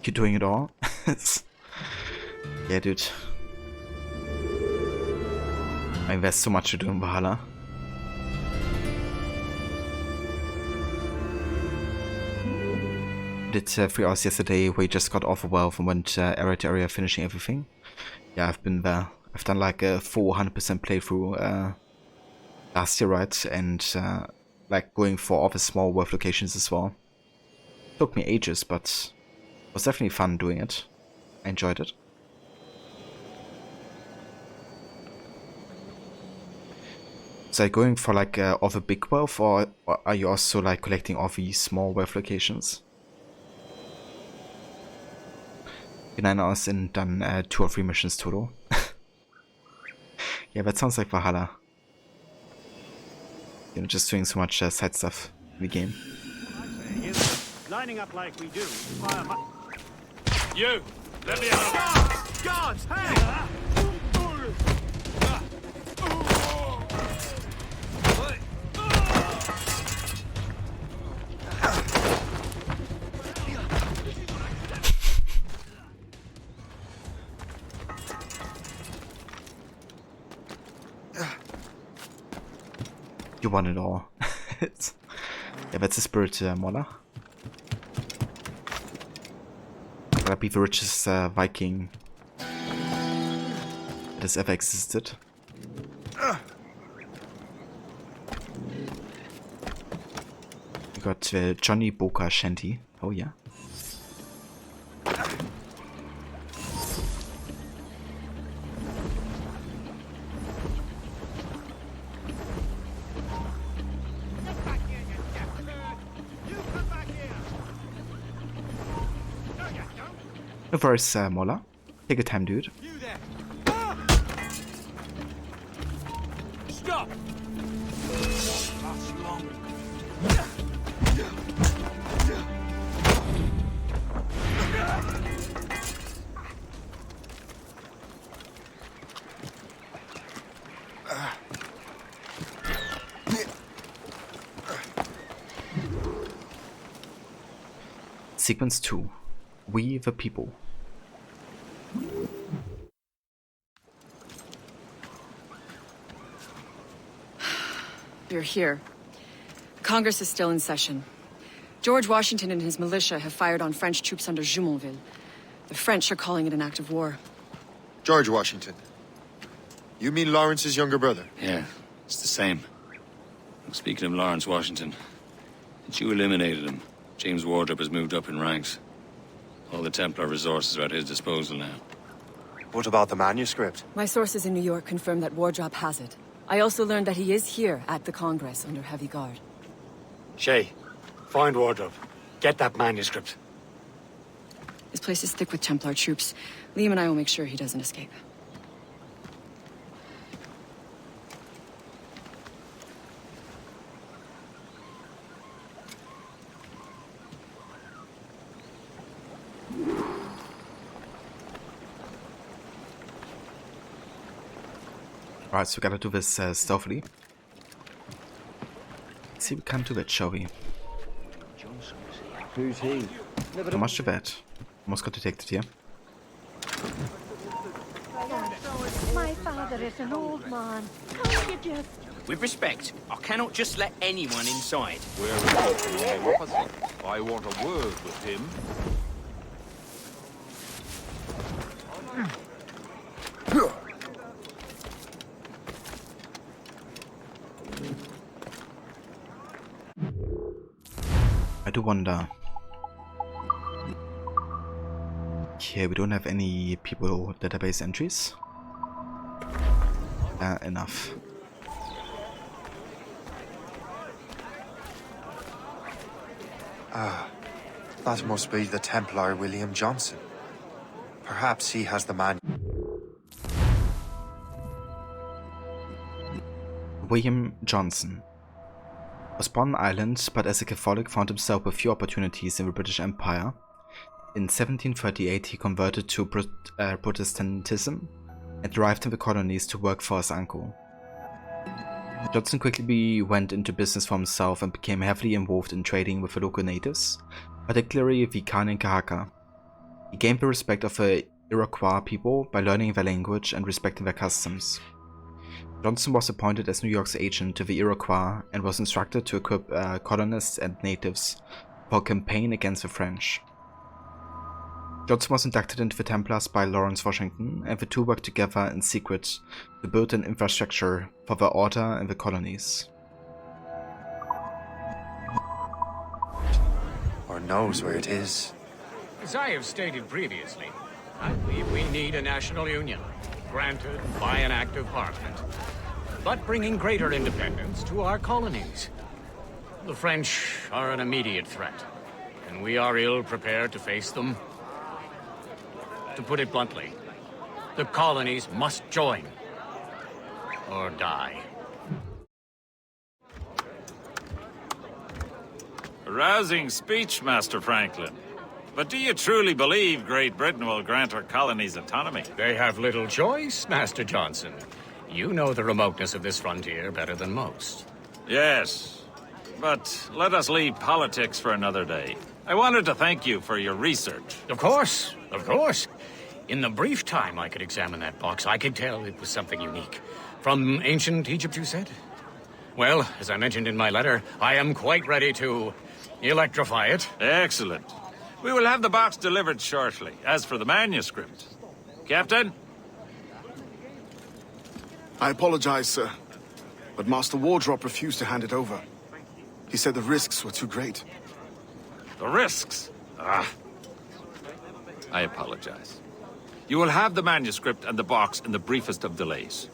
[SPEAKER 1] You're doing it all? Yeah, dude. I invest so much to do in Valhalla. Did 3 hours yesterday where you just got overwhelmed and went area to area finishing everything. Yeah, I've been there. I've done like a 400% playthrough last year, right? And like going for all the small world locations as well. Took me ages, but it was definitely fun doing it. I enjoyed it. So are you going for like all the big wealth, or are you also like collecting all the small wealth locations? 9 hours and done 2 or 3 missions total. Yeah, that sounds like Valhalla. You know, just doing so much side stuff in the game.
[SPEAKER 2] Lining up like we do. Fire
[SPEAKER 5] You! Let me out!
[SPEAKER 2] Guards! Hey!
[SPEAKER 1] You want it all. Yeah, that's the spirit, Mola. Gotta be the richest Viking that has ever existed. We got Johnny Boca Shanty. Oh yeah. No worries, Mola. Take your time, dude.
[SPEAKER 2] You there! Stop! That's long.
[SPEAKER 1] Sequence 2. We the People.
[SPEAKER 7] You're here. Congress is still in session. George Washington and his militia have fired on French troops under Jumonville. The French are calling it an act of war.
[SPEAKER 8] George Washington. You mean Lawrence's younger brother?
[SPEAKER 9] Yeah, it's the same. Speaking of Lawrence Washington, since you eliminated him, James Wardrop has moved up in ranks. All the Templar resources are at his disposal now.
[SPEAKER 8] What about the manuscript?
[SPEAKER 7] My sources in New York confirm that Wardrop has it. I also learned that he is here at the Congress under heavy guard.
[SPEAKER 10] Shay, find Wardrop. Get that manuscript.
[SPEAKER 7] His place is thick with Templar troops. Liam and I will make sure he doesn't escape.
[SPEAKER 1] Alright, so we gotta do this stealthily. Let's see if we can do that, shall we?
[SPEAKER 11] Who's he?
[SPEAKER 1] How much to bet? Almost got detected here.
[SPEAKER 12] My father is an old man. Can't you just...
[SPEAKER 13] With respect, I cannot just let anyone inside.
[SPEAKER 3] We're reporting opposite. I want a word with him.
[SPEAKER 1] I do wonder. Okay, we don't have any people database entries. Enough.
[SPEAKER 8] Ah, that must be the Templar William Johnson. Perhaps he has the man.
[SPEAKER 1] William Johnson was born in Ireland, but as a Catholic found himself with few opportunities in the British Empire. In 1738 he converted to Protestantism and arrived in the colonies to work for his uncle. Johnson quickly went into business for himself and became heavily involved in trading with the local natives, particularly the Khan and Kahaka. He gained the respect of the Iroquois people by learning their language and respecting their customs. Johnson was appointed as New York's agent to the Iroquois and was instructed to equip colonists and natives for a campaign against the French. Johnson was inducted into the Templars by Lawrence Washington, and the two worked together in secret to build an infrastructure for the order in the colonies.
[SPEAKER 8] or knows where it is.
[SPEAKER 11] As I have stated previously, I believe we need a national union, granted by an act of parliament, but bringing greater independence to our colonies. The French are an immediate threat, and we are ill prepared to face them. To put it bluntly, the colonies must join, or die.
[SPEAKER 14] A rousing speech, Master Franklin. But do you truly believe Great Britain will grant her colonies autonomy?
[SPEAKER 11] They have little choice, Master Johnson. You know the remoteness of this frontier better than most.
[SPEAKER 14] Yes, but let us leave politics for another day. I wanted to thank you for your research.
[SPEAKER 11] Of course, of course. In the brief time I could examine that box, I could tell it was something unique. From ancient Egypt, you said? Well, as I mentioned in my letter, I am quite ready to electrify it.
[SPEAKER 14] Excellent. We will have the box delivered shortly. As for the manuscript... Captain?
[SPEAKER 2] I apologize, sir, but Master Wardrop refused to hand it over. He said the risks were too great.
[SPEAKER 14] The risks? Ah. I apologize. You will have the manuscript and the box in the briefest of delays.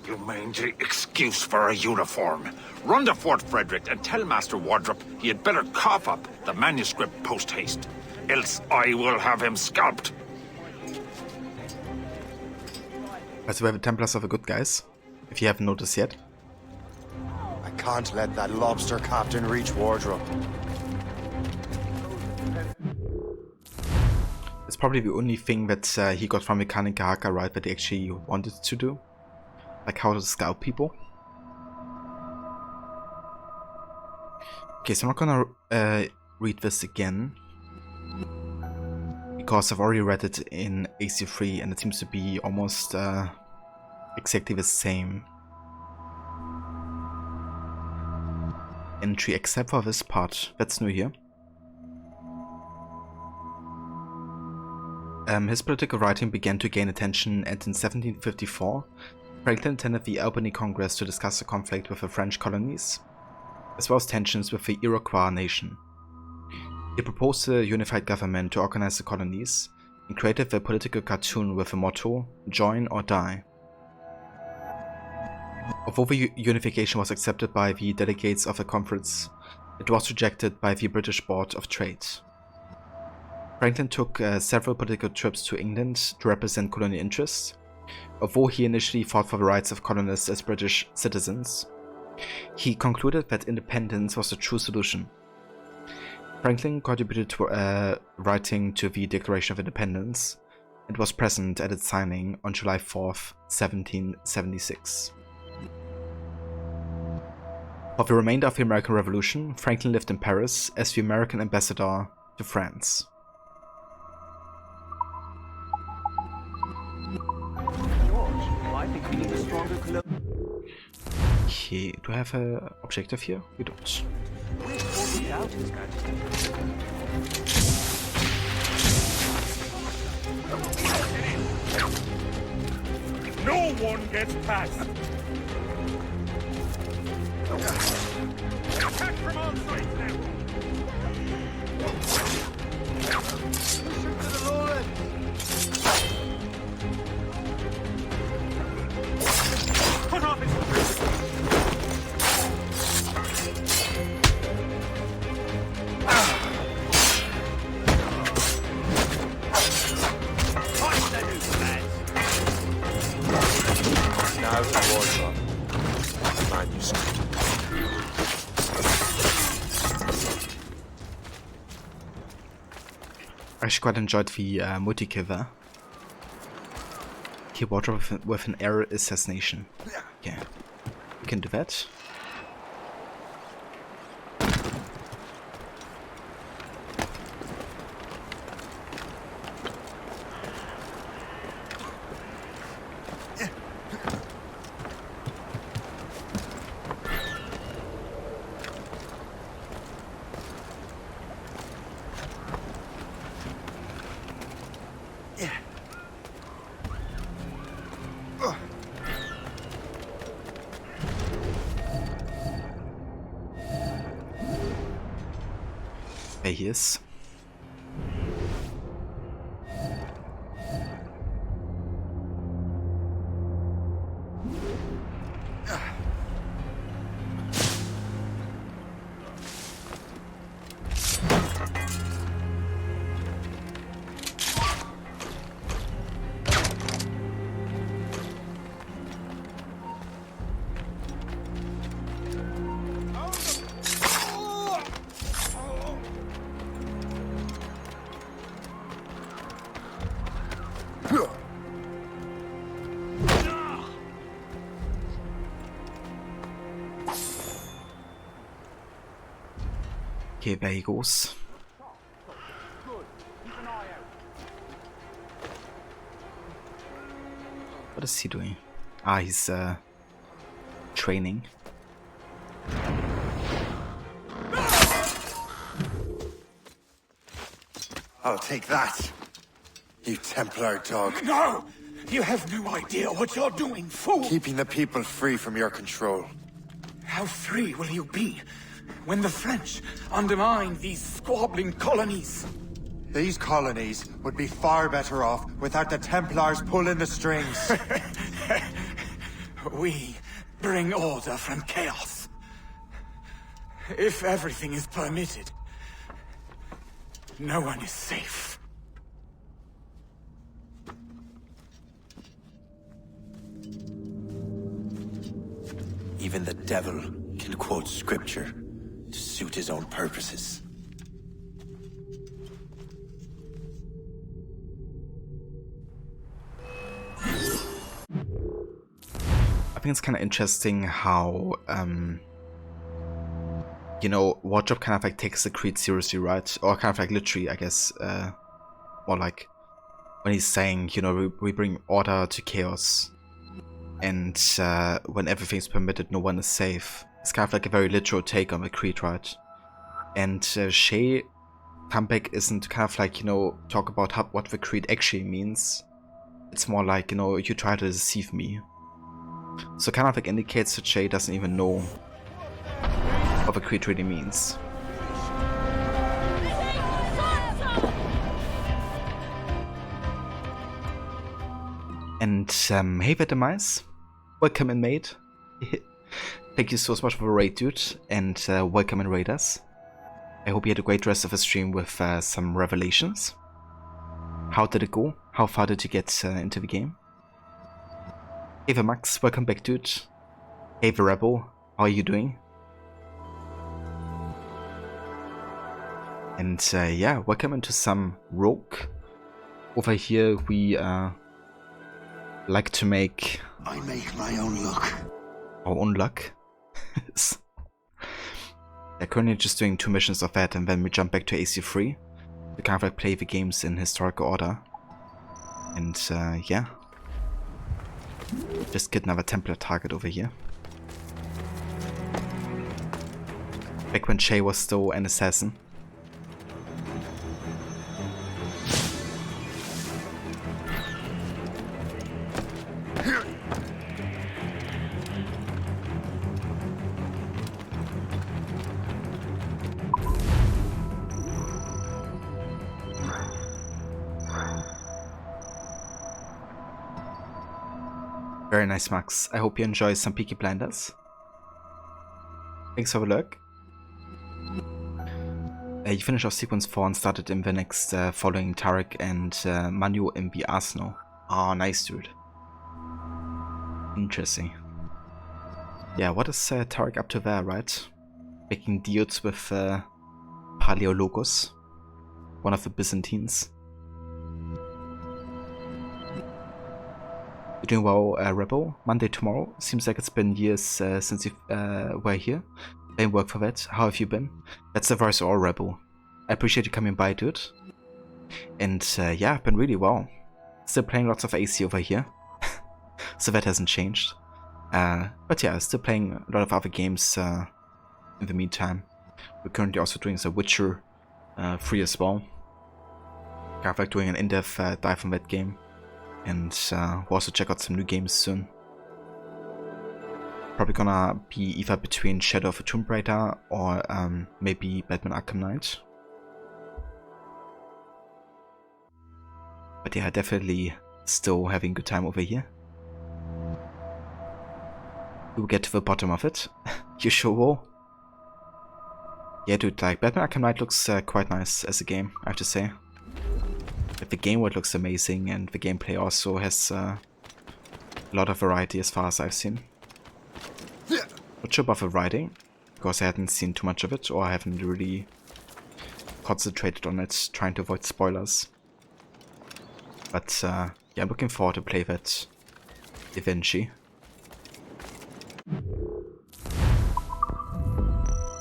[SPEAKER 14] You mangy excuse for a uniform. Run to Fort Frederick and tell Master Wardrop he had better cough up the manuscript post-haste. Else I will have him scalped.
[SPEAKER 1] Also, we have the Templars are the good guys, if you haven't noticed yet.
[SPEAKER 8] I can't let that lobster captain reach Wardrop.
[SPEAKER 1] It's probably the only thing that he got from Mechanica Haka right that he actually wanted to do. Like how to scalp people. Okay, so I'm not gonna read this again. Because I've already read it in AC3 and it seems to be almost exactly the same entry except for this part. That's new here. His political writing began to gain attention, and in 1754 Franklin attended the Albany Congress to discuss the conflict with the French colonies, as well as tensions with the Iroquois nation. He proposed a unified government to organize the colonies, and created the political cartoon with the motto, "Join or Die." Although the unification was accepted by the delegates of the conference, it was rejected by the British Board of Trade. Franklin took several political trips to England to represent colonial interests. Although he initially fought for the rights of colonists as British citizens, he concluded that independence was the true solution. Franklin contributed to writing to the Declaration of Independence and was present at its signing on July 4th, 1776. For the remainder of the American Revolution, Franklin lived in Paris as the American ambassador to France. Okay, do I have an objective here? We don't.
[SPEAKER 5] No one gets past. Attack from all sides now. Cut off his...
[SPEAKER 8] Now the Wardrop. Manuscript.
[SPEAKER 1] I actually quite enjoyed the multi-kill there. Okay, Wardrop with an error assassination. Yeah, we can do that. There he is. Okay, there he goes. What is he doing? Ah, he's training.
[SPEAKER 8] I'll take that, you Templar dog.
[SPEAKER 2] No! You have no idea what you're doing, fool!
[SPEAKER 8] Keeping the people free from your control.
[SPEAKER 2] How free will you be when the French undermine these squabbling colonies?
[SPEAKER 8] These colonies would be far better off without the Templars pulling the strings.
[SPEAKER 2] We bring order from chaos. If everything is permitted, no one is safe.
[SPEAKER 8] Even the devil can quote scripture to suit his own purposes.
[SPEAKER 1] I think it's kind of interesting how, you know, Wardrop kind of like takes the creed seriously, right? Or kind of like literally, I guess, more like when he's saying, you know, we bring order to chaos, and when everything's permitted, no one is safe. It's kind of like a very literal take on the creed, right? And Shay comeback isn't kind of like, you know, talk about what the creed actually means. It's more like, you know, you try to deceive me. So kind of like indicates that Shay doesn't even know what the creed really means. And hey there, Demise. Welcome in, mate. Thank you so much for the raid, dude, and welcome in, raiders. I hope you had a great rest of the stream with some revelations. How did it go? How far did you get into the game? Hey there, Max. Welcome back, dude. Hey there, Rebel. How are you doing? And yeah, welcome into some Rogue. Over here, we like to make...
[SPEAKER 2] I make my own luck.
[SPEAKER 1] Our own luck? They're currently just doing 2 missions of that, and then we jump back to AC3 to kind of like play the games in historical order. And yeah. Just get another Templar target over here. Back when Shay was still an assassin. Very nice, Max. I hope you enjoy some Peaky Blinders. Thanks for the look. You finished off sequence 4 and started in the next following Tarek and Manu in the Arsenal. Oh, nice, dude. Interesting. Yeah, what is Tarek up to there, right? Making deals with Paleologos, one of the Byzantines. You're doing well, Rebel. Monday tomorrow. Seems like it's been years since you were here. Same work for that. How have you been? That's the voice all, Rebel. I appreciate you coming by, dude. And yeah, I've been really well. Still playing lots of AC over here. So that hasn't changed. But yeah, still playing a lot of other games in the meantime. We're currently also doing The Witcher 3 as well. Kind of like doing an in-depth dive on that game. And we'll also check out some new games soon. Probably gonna be either between Shadow of a Tomb Raider or maybe Batman Arkham Knight. But yeah, definitely still having a good time over here. We'll get to the bottom of it. You sure will? Yeah, dude, like, Batman Arkham Knight looks quite nice as a game, I have to say. Like, the game world looks amazing, and the gameplay also has a lot of variety as far as I've seen. Not sure about the writing, because I hadn't seen too much of it, or I haven't really concentrated on it, trying to avoid spoilers. But yeah, I'm looking forward to play that eventually.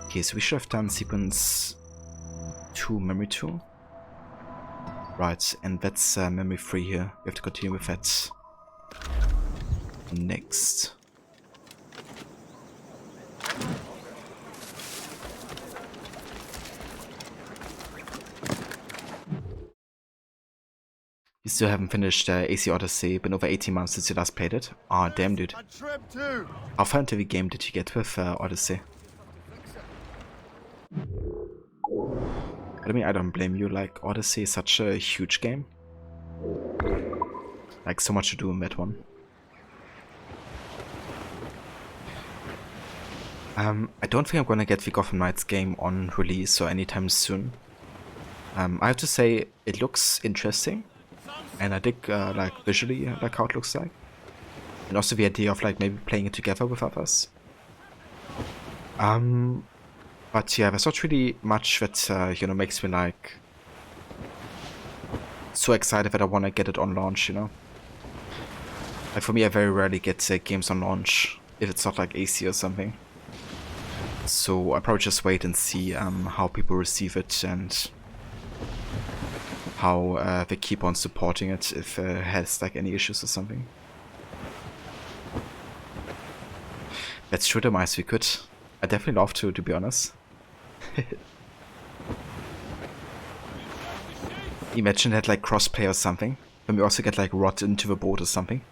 [SPEAKER 1] Okay, so we should have done sequence 2, memory 2. Right, and that's memory 3 here. We have to continue with that next. You still haven't finished AC Odyssey, been over 18 months since you last played it. Aw, damn, dude. How far into the game did you get with Odyssey? I mean, I don't blame you, like, Odyssey is such a huge game. Like, so much to do in that one. I don't think I'm gonna get the Gotham Knights game on release or anytime soon. I have to say, it looks interesting. And I dig, like, visually, like, how it looks like. And also the idea of, like, maybe playing it together with others. But yeah, there's not really much that, you know, makes me, like, so excited that I want to get it on launch, you know? Like, for me, I very rarely get games on launch, if it's not, like, AC or something. So I'll probably just wait and see how people receive it and how they keep on supporting it if it has, like, any issues or something. Let's shoot them as we could. I'd definitely love to be honest. Imagine that, like, crossplay or something. When we also get, like, Rod into the board or something.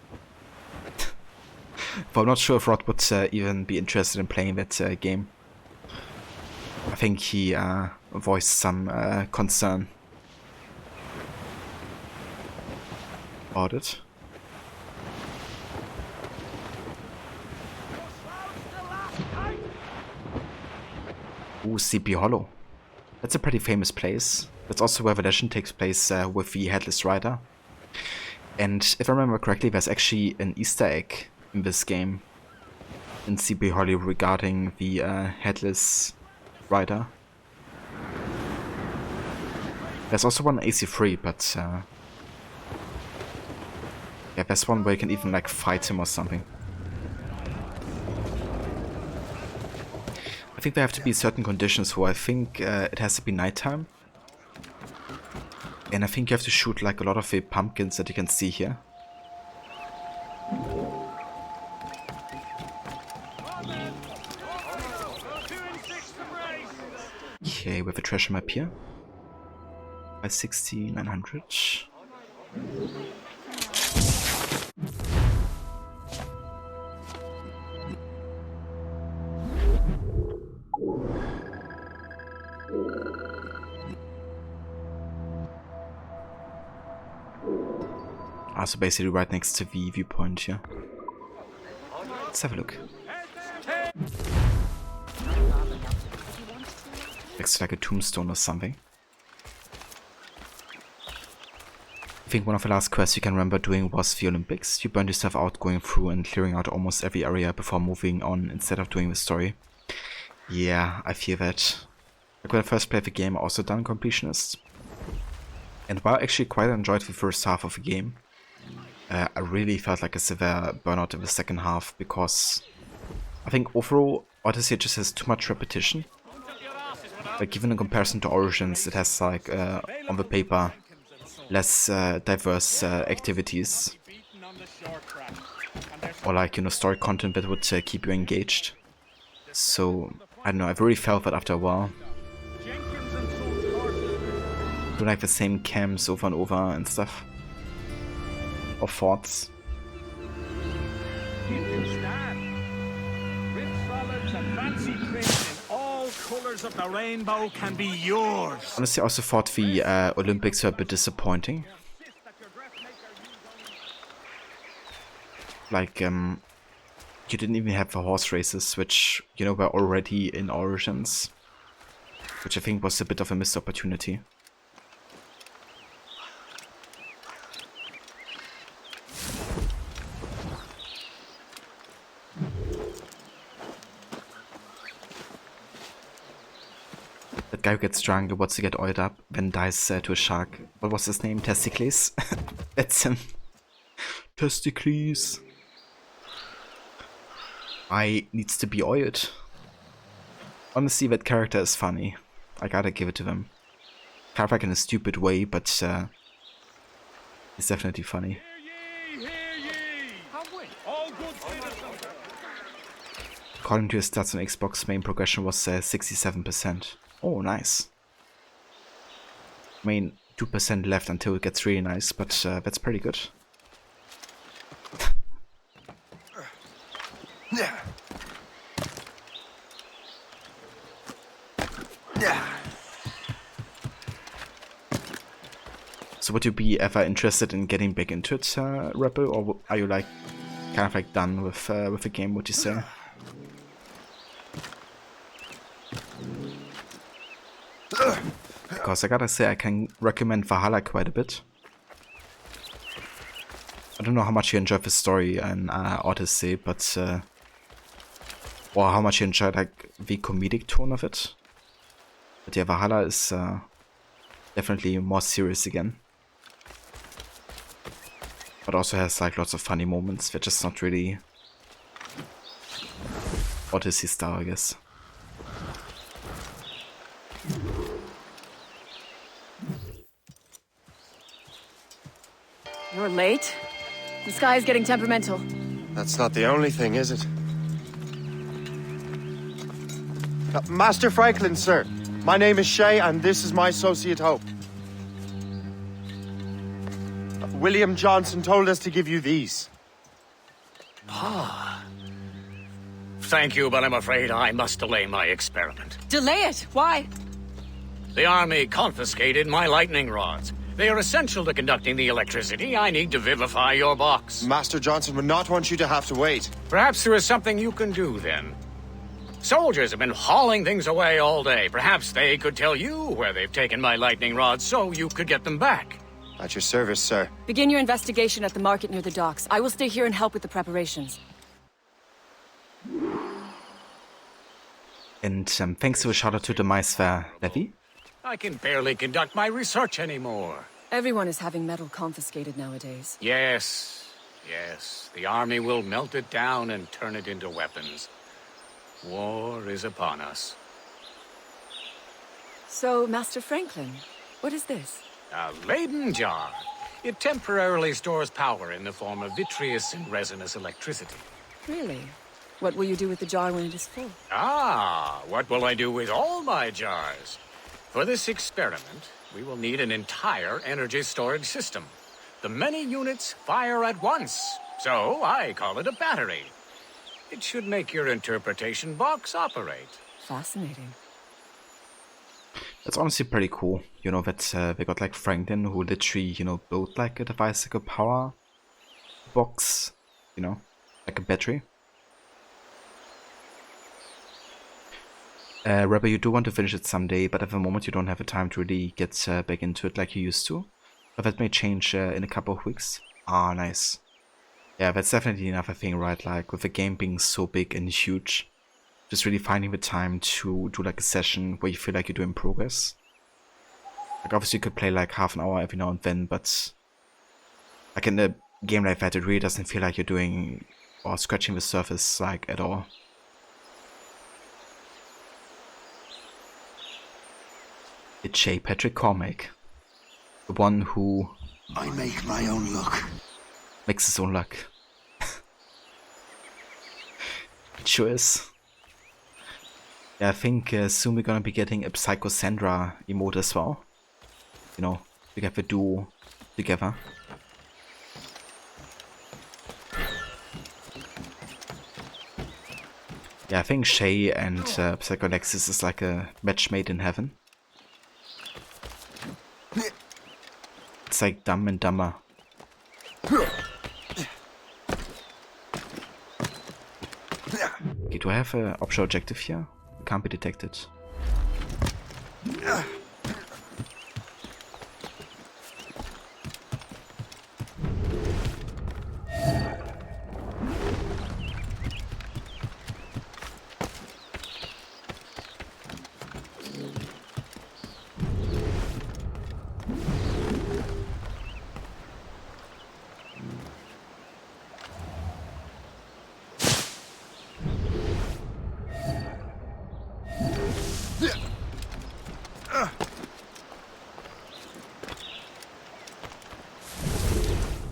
[SPEAKER 1] But I'm not sure if Rod would even be interested in playing that game. I think he voiced some concern about it. Ooh, Sleepy Hollow. That's a pretty famous place. That's also where the legend takes place with the Headless Rider. And if I remember correctly, there's actually an Easter egg in this game in Sleepy Hollow regarding the Headless Rider. There's also one AC3, but yeah, there's one where you can even, like, fight him or something. I think there have to be certain conditions where I think it has to be nighttime. And I think you have to shoot, like, a lot of the pumpkins that you can see here. Okay, we have a treasure map here. 560, 900. So basically right next to the viewpoint here. Let's have a look. Looks like a tombstone or something. I think one of the last quests you can remember doing was the Olympics. You burned yourself out going through and clearing out almost every area before moving on instead of doing the story. Yeah, I feel that. Like when I first played the game, I also done completionist. And while I actually quite enjoyed the first half of the game, I really felt like a severe burnout in the second half because I think overall Odyssey just has too much repetition. Like, given in comparison to Origins, it has, like, on the paper, less diverse activities. Or, like, you know, story content that would keep you engaged. So, I don't know, I've really felt that after a while. Do like the same camps over and over and stuff. Or forts.
[SPEAKER 2] Colors of the rainbow can be yours.
[SPEAKER 1] Honestly, I also thought the Olympics were a bit disappointing. like you didn't even have the horse races, which, you know, were already in Origins, which I think was a bit of a missed opportunity. That guy who gets drunk and wants to get oiled up, then dies to a shark. What was his name? Testicles? That's him. Testicles. I needs to be oiled. Honestly, that character is funny. I gotta give it to them. Kind of like in a stupid way, but it's definitely funny. According to his stats on Xbox, main progression was 67%. Oh, nice. I mean, 2% left until it gets really nice, but that's pretty good. So would you be ever interested in getting back into it, Rebel, or are you like kind of like done with the game, would you say? Because I gotta say, I can recommend Valhalla quite a bit. I don't know how much you enjoyed the story in Odyssey, but or how much you enjoyed like the comedic tone of it. But yeah, Valhalla is definitely more serious again. But also has like lots of funny moments. They're just not really Odyssey style, I guess.
[SPEAKER 7] You're late? The sky is getting temperamental.
[SPEAKER 15] That's not the only thing, is it? Master Franklin, sir. My name is Shay, and this is my associate Hope. William Johnson told us to give you these.
[SPEAKER 11] Ah. Thank you, but I'm afraid I must delay my experiment.
[SPEAKER 7] Delay it? Why?
[SPEAKER 11] The army confiscated my lightning rods. They are essential to conducting the electricity I need to vivify your box.
[SPEAKER 15] Master Johnson would not want you to have to wait.
[SPEAKER 11] Perhaps there is something you can do, then. Soldiers have been hauling things away all day. Perhaps they could tell you where they've taken my lightning rods so you could get them back.
[SPEAKER 15] At your service, sir.
[SPEAKER 7] Begin your investigation at the market near the docks. I will stay here and help with the preparations.
[SPEAKER 1] And thanks to a shout out to the mice there, Levi.
[SPEAKER 11] I can barely conduct my research anymore.
[SPEAKER 7] Everyone is having metal confiscated nowadays.
[SPEAKER 11] Yes, yes. The army will melt it down and turn it into weapons. War is upon us.
[SPEAKER 7] So, Master Franklin, what is this?
[SPEAKER 11] A Leyden jar. It temporarily stores power in the form of vitreous and resinous electricity.
[SPEAKER 7] Really? What will you do with the jar when it is full?
[SPEAKER 11] Ah, what will I do with all my jars? For this experiment, we will need an entire energy storage system. The many units fire at once, so I call it a battery. It should make your interpretation box operate.
[SPEAKER 7] Fascinating.
[SPEAKER 1] That's honestly pretty cool, you know, that they got like Franklin, who literally, you know, built like a device, like a power box, you know, like a battery. Rebel, you do want to finish it someday, but at the moment you don't have the time to really get back into it like you used to. But that may change in a couple of weeks. Ah, nice. Yeah, that's definitely another thing, right? Like, with the game being so big and huge, just really finding the time to do like a session where you feel like you're doing progress. Like, obviously you could play like half an hour every now and then, but like in a game like that, it really doesn't feel like you're doing or scratching the surface like at all. It's J. Patrick Cormack, the one who
[SPEAKER 8] I make my own luck.
[SPEAKER 1] Makes his own luck. It sure is. Yeah, I think soon we're gonna be getting a Psycho Sandra emote as well. You know, we get the duo together. Yeah, I think Shay and Psycho Nexus is like a match made in heaven. It's like Dumb and Dumber. Okay, do I have an optional objective here? It can't be detected.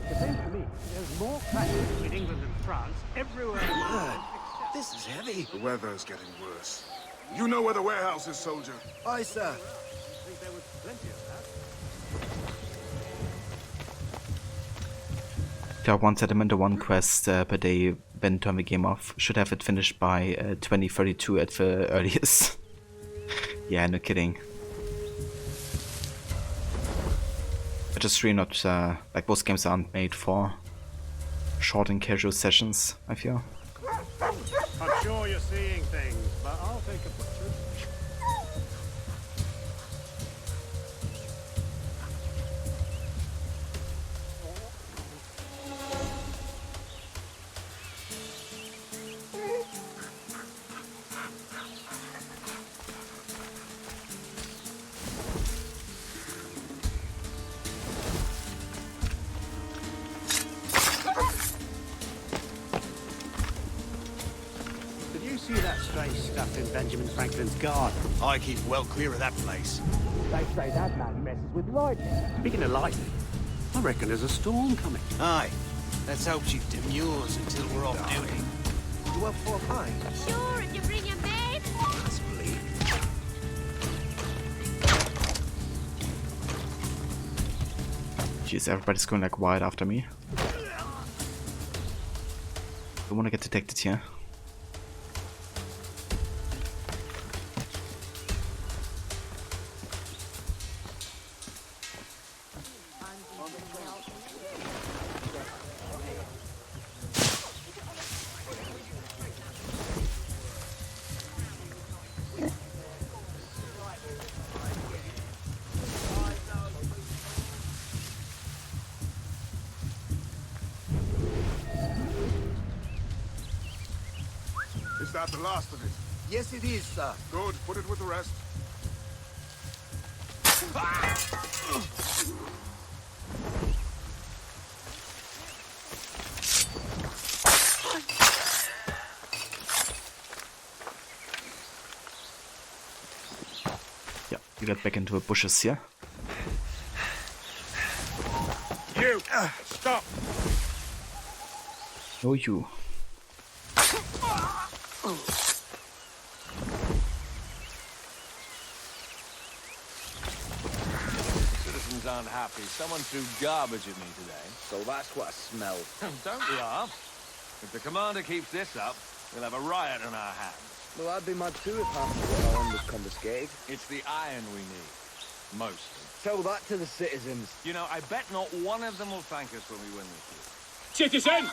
[SPEAKER 10] It seems to me there's more practice between England and France everywhere.
[SPEAKER 6] This is heavy.
[SPEAKER 2] The weather's getting worse. You know where the warehouse is, soldier?
[SPEAKER 6] Aye, sir.
[SPEAKER 10] I think there was plenty of that.
[SPEAKER 1] There are one settlement or one quest per day when turn the game off. Should have it finished by 2032 at the earliest. Yeah, no kidding. But just really not, like most games aren't made for short and casual sessions, I feel.
[SPEAKER 10] I'm sure you're seeing things, but I'll take a butcher. Did you see that strange stuff in Benjamin Franklin's garden?
[SPEAKER 6] I keep well clear of that place.
[SPEAKER 10] They say that man messes with lightning. Speaking of lightning, I reckon there's a storm coming.
[SPEAKER 6] Aye. Let's hope she demurs until we're off duty. You up for a pint?
[SPEAKER 12] Sure, if you bring your maid.
[SPEAKER 6] Possibly.
[SPEAKER 1] Jeez, everybody's going like wild after me. Don't wanna get detected here.
[SPEAKER 2] Is that the last of it?
[SPEAKER 6] Yes, it is, sir.
[SPEAKER 2] Good, put it with the rest.
[SPEAKER 1] Yeah, you get back into the bushes here.
[SPEAKER 2] You! Stop!
[SPEAKER 1] No, you.
[SPEAKER 3] Citizens aren't happy. Someone threw garbage at me today.
[SPEAKER 13] So that's what I smell.
[SPEAKER 3] Don't laugh. If the commander keeps this up, we'll have a riot on our hands.
[SPEAKER 13] Well, I'd be mad too if half of what I own was confiscated.
[SPEAKER 3] It's the iron we need. Mostly.
[SPEAKER 13] Tell that to the citizens.
[SPEAKER 3] You know, I bet not one of them will thank us when we win this war.
[SPEAKER 10] Citizen!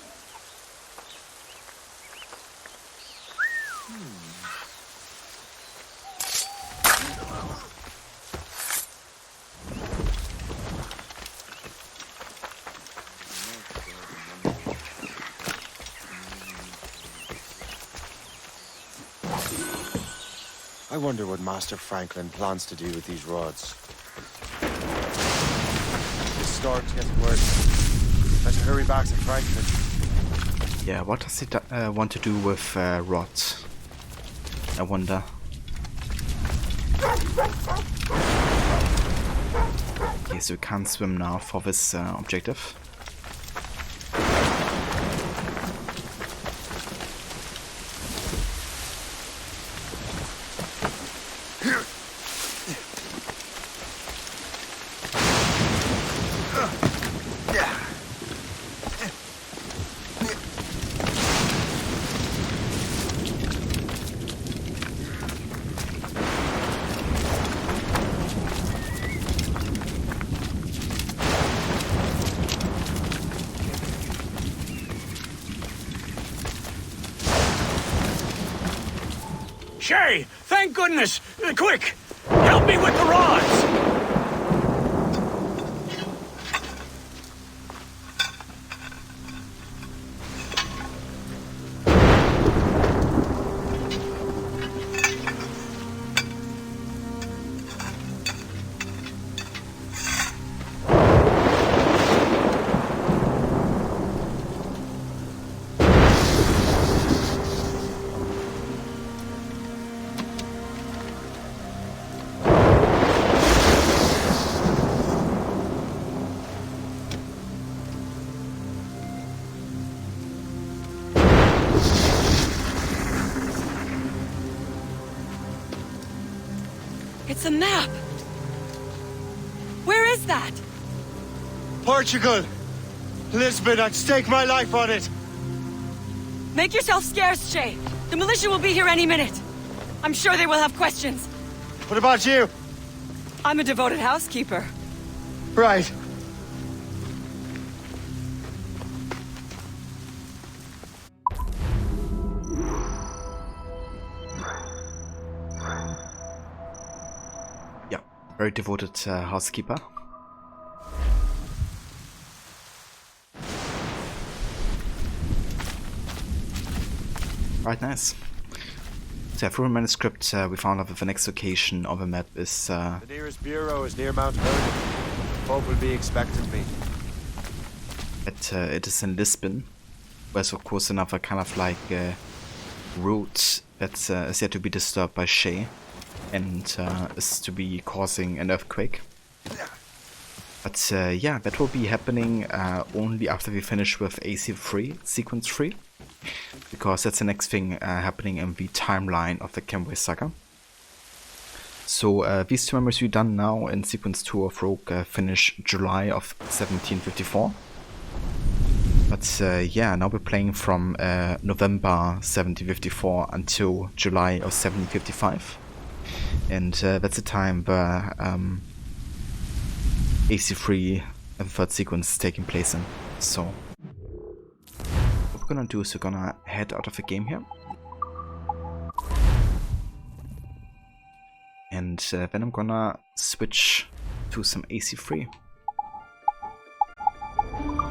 [SPEAKER 15] I wonder what Master Franklin plans to do with these rods. This storm's getting worse. Better hurry back to Franklin.
[SPEAKER 1] Yeah, what does he want to do with rods? I wonder. Okay, so we can't swim now for this objective.
[SPEAKER 11] Shay, thank goodness! Quick! Help me with the rods!
[SPEAKER 7] It's a map! Where is that?
[SPEAKER 15] Portugal! Lisbon, I'd stake my life on it!
[SPEAKER 7] Make yourself scarce, Shay. The militia will be here any minute. I'm sure they will have questions.
[SPEAKER 15] What about you?
[SPEAKER 7] I'm a devoted housekeeper.
[SPEAKER 15] Right.
[SPEAKER 1] Yeah, very devoted housekeeper. Right, nice. So through a manuscript we found out that the next location on the map is
[SPEAKER 15] The nearest bureau is near Mount Vernon. Folk will be expecting me.
[SPEAKER 1] it is in Lisbon. There's of course another kind of like route that is yet to be disturbed by Shay and is to be causing an earthquake. But yeah, that will be happening only after we finish with AC3, Sequence 3. Because that's the next thing happening in the timeline of the Kenway Saga. So these two memories we've done now in Sequence 2 of Rogue finish July of 1754. But yeah, now we're playing from November 1754 until July of 1755. And that's the time where AC3 and the third sequence is taking place in. So what we're gonna do is we're gonna head out of the game here. And then I'm gonna switch to some AC3.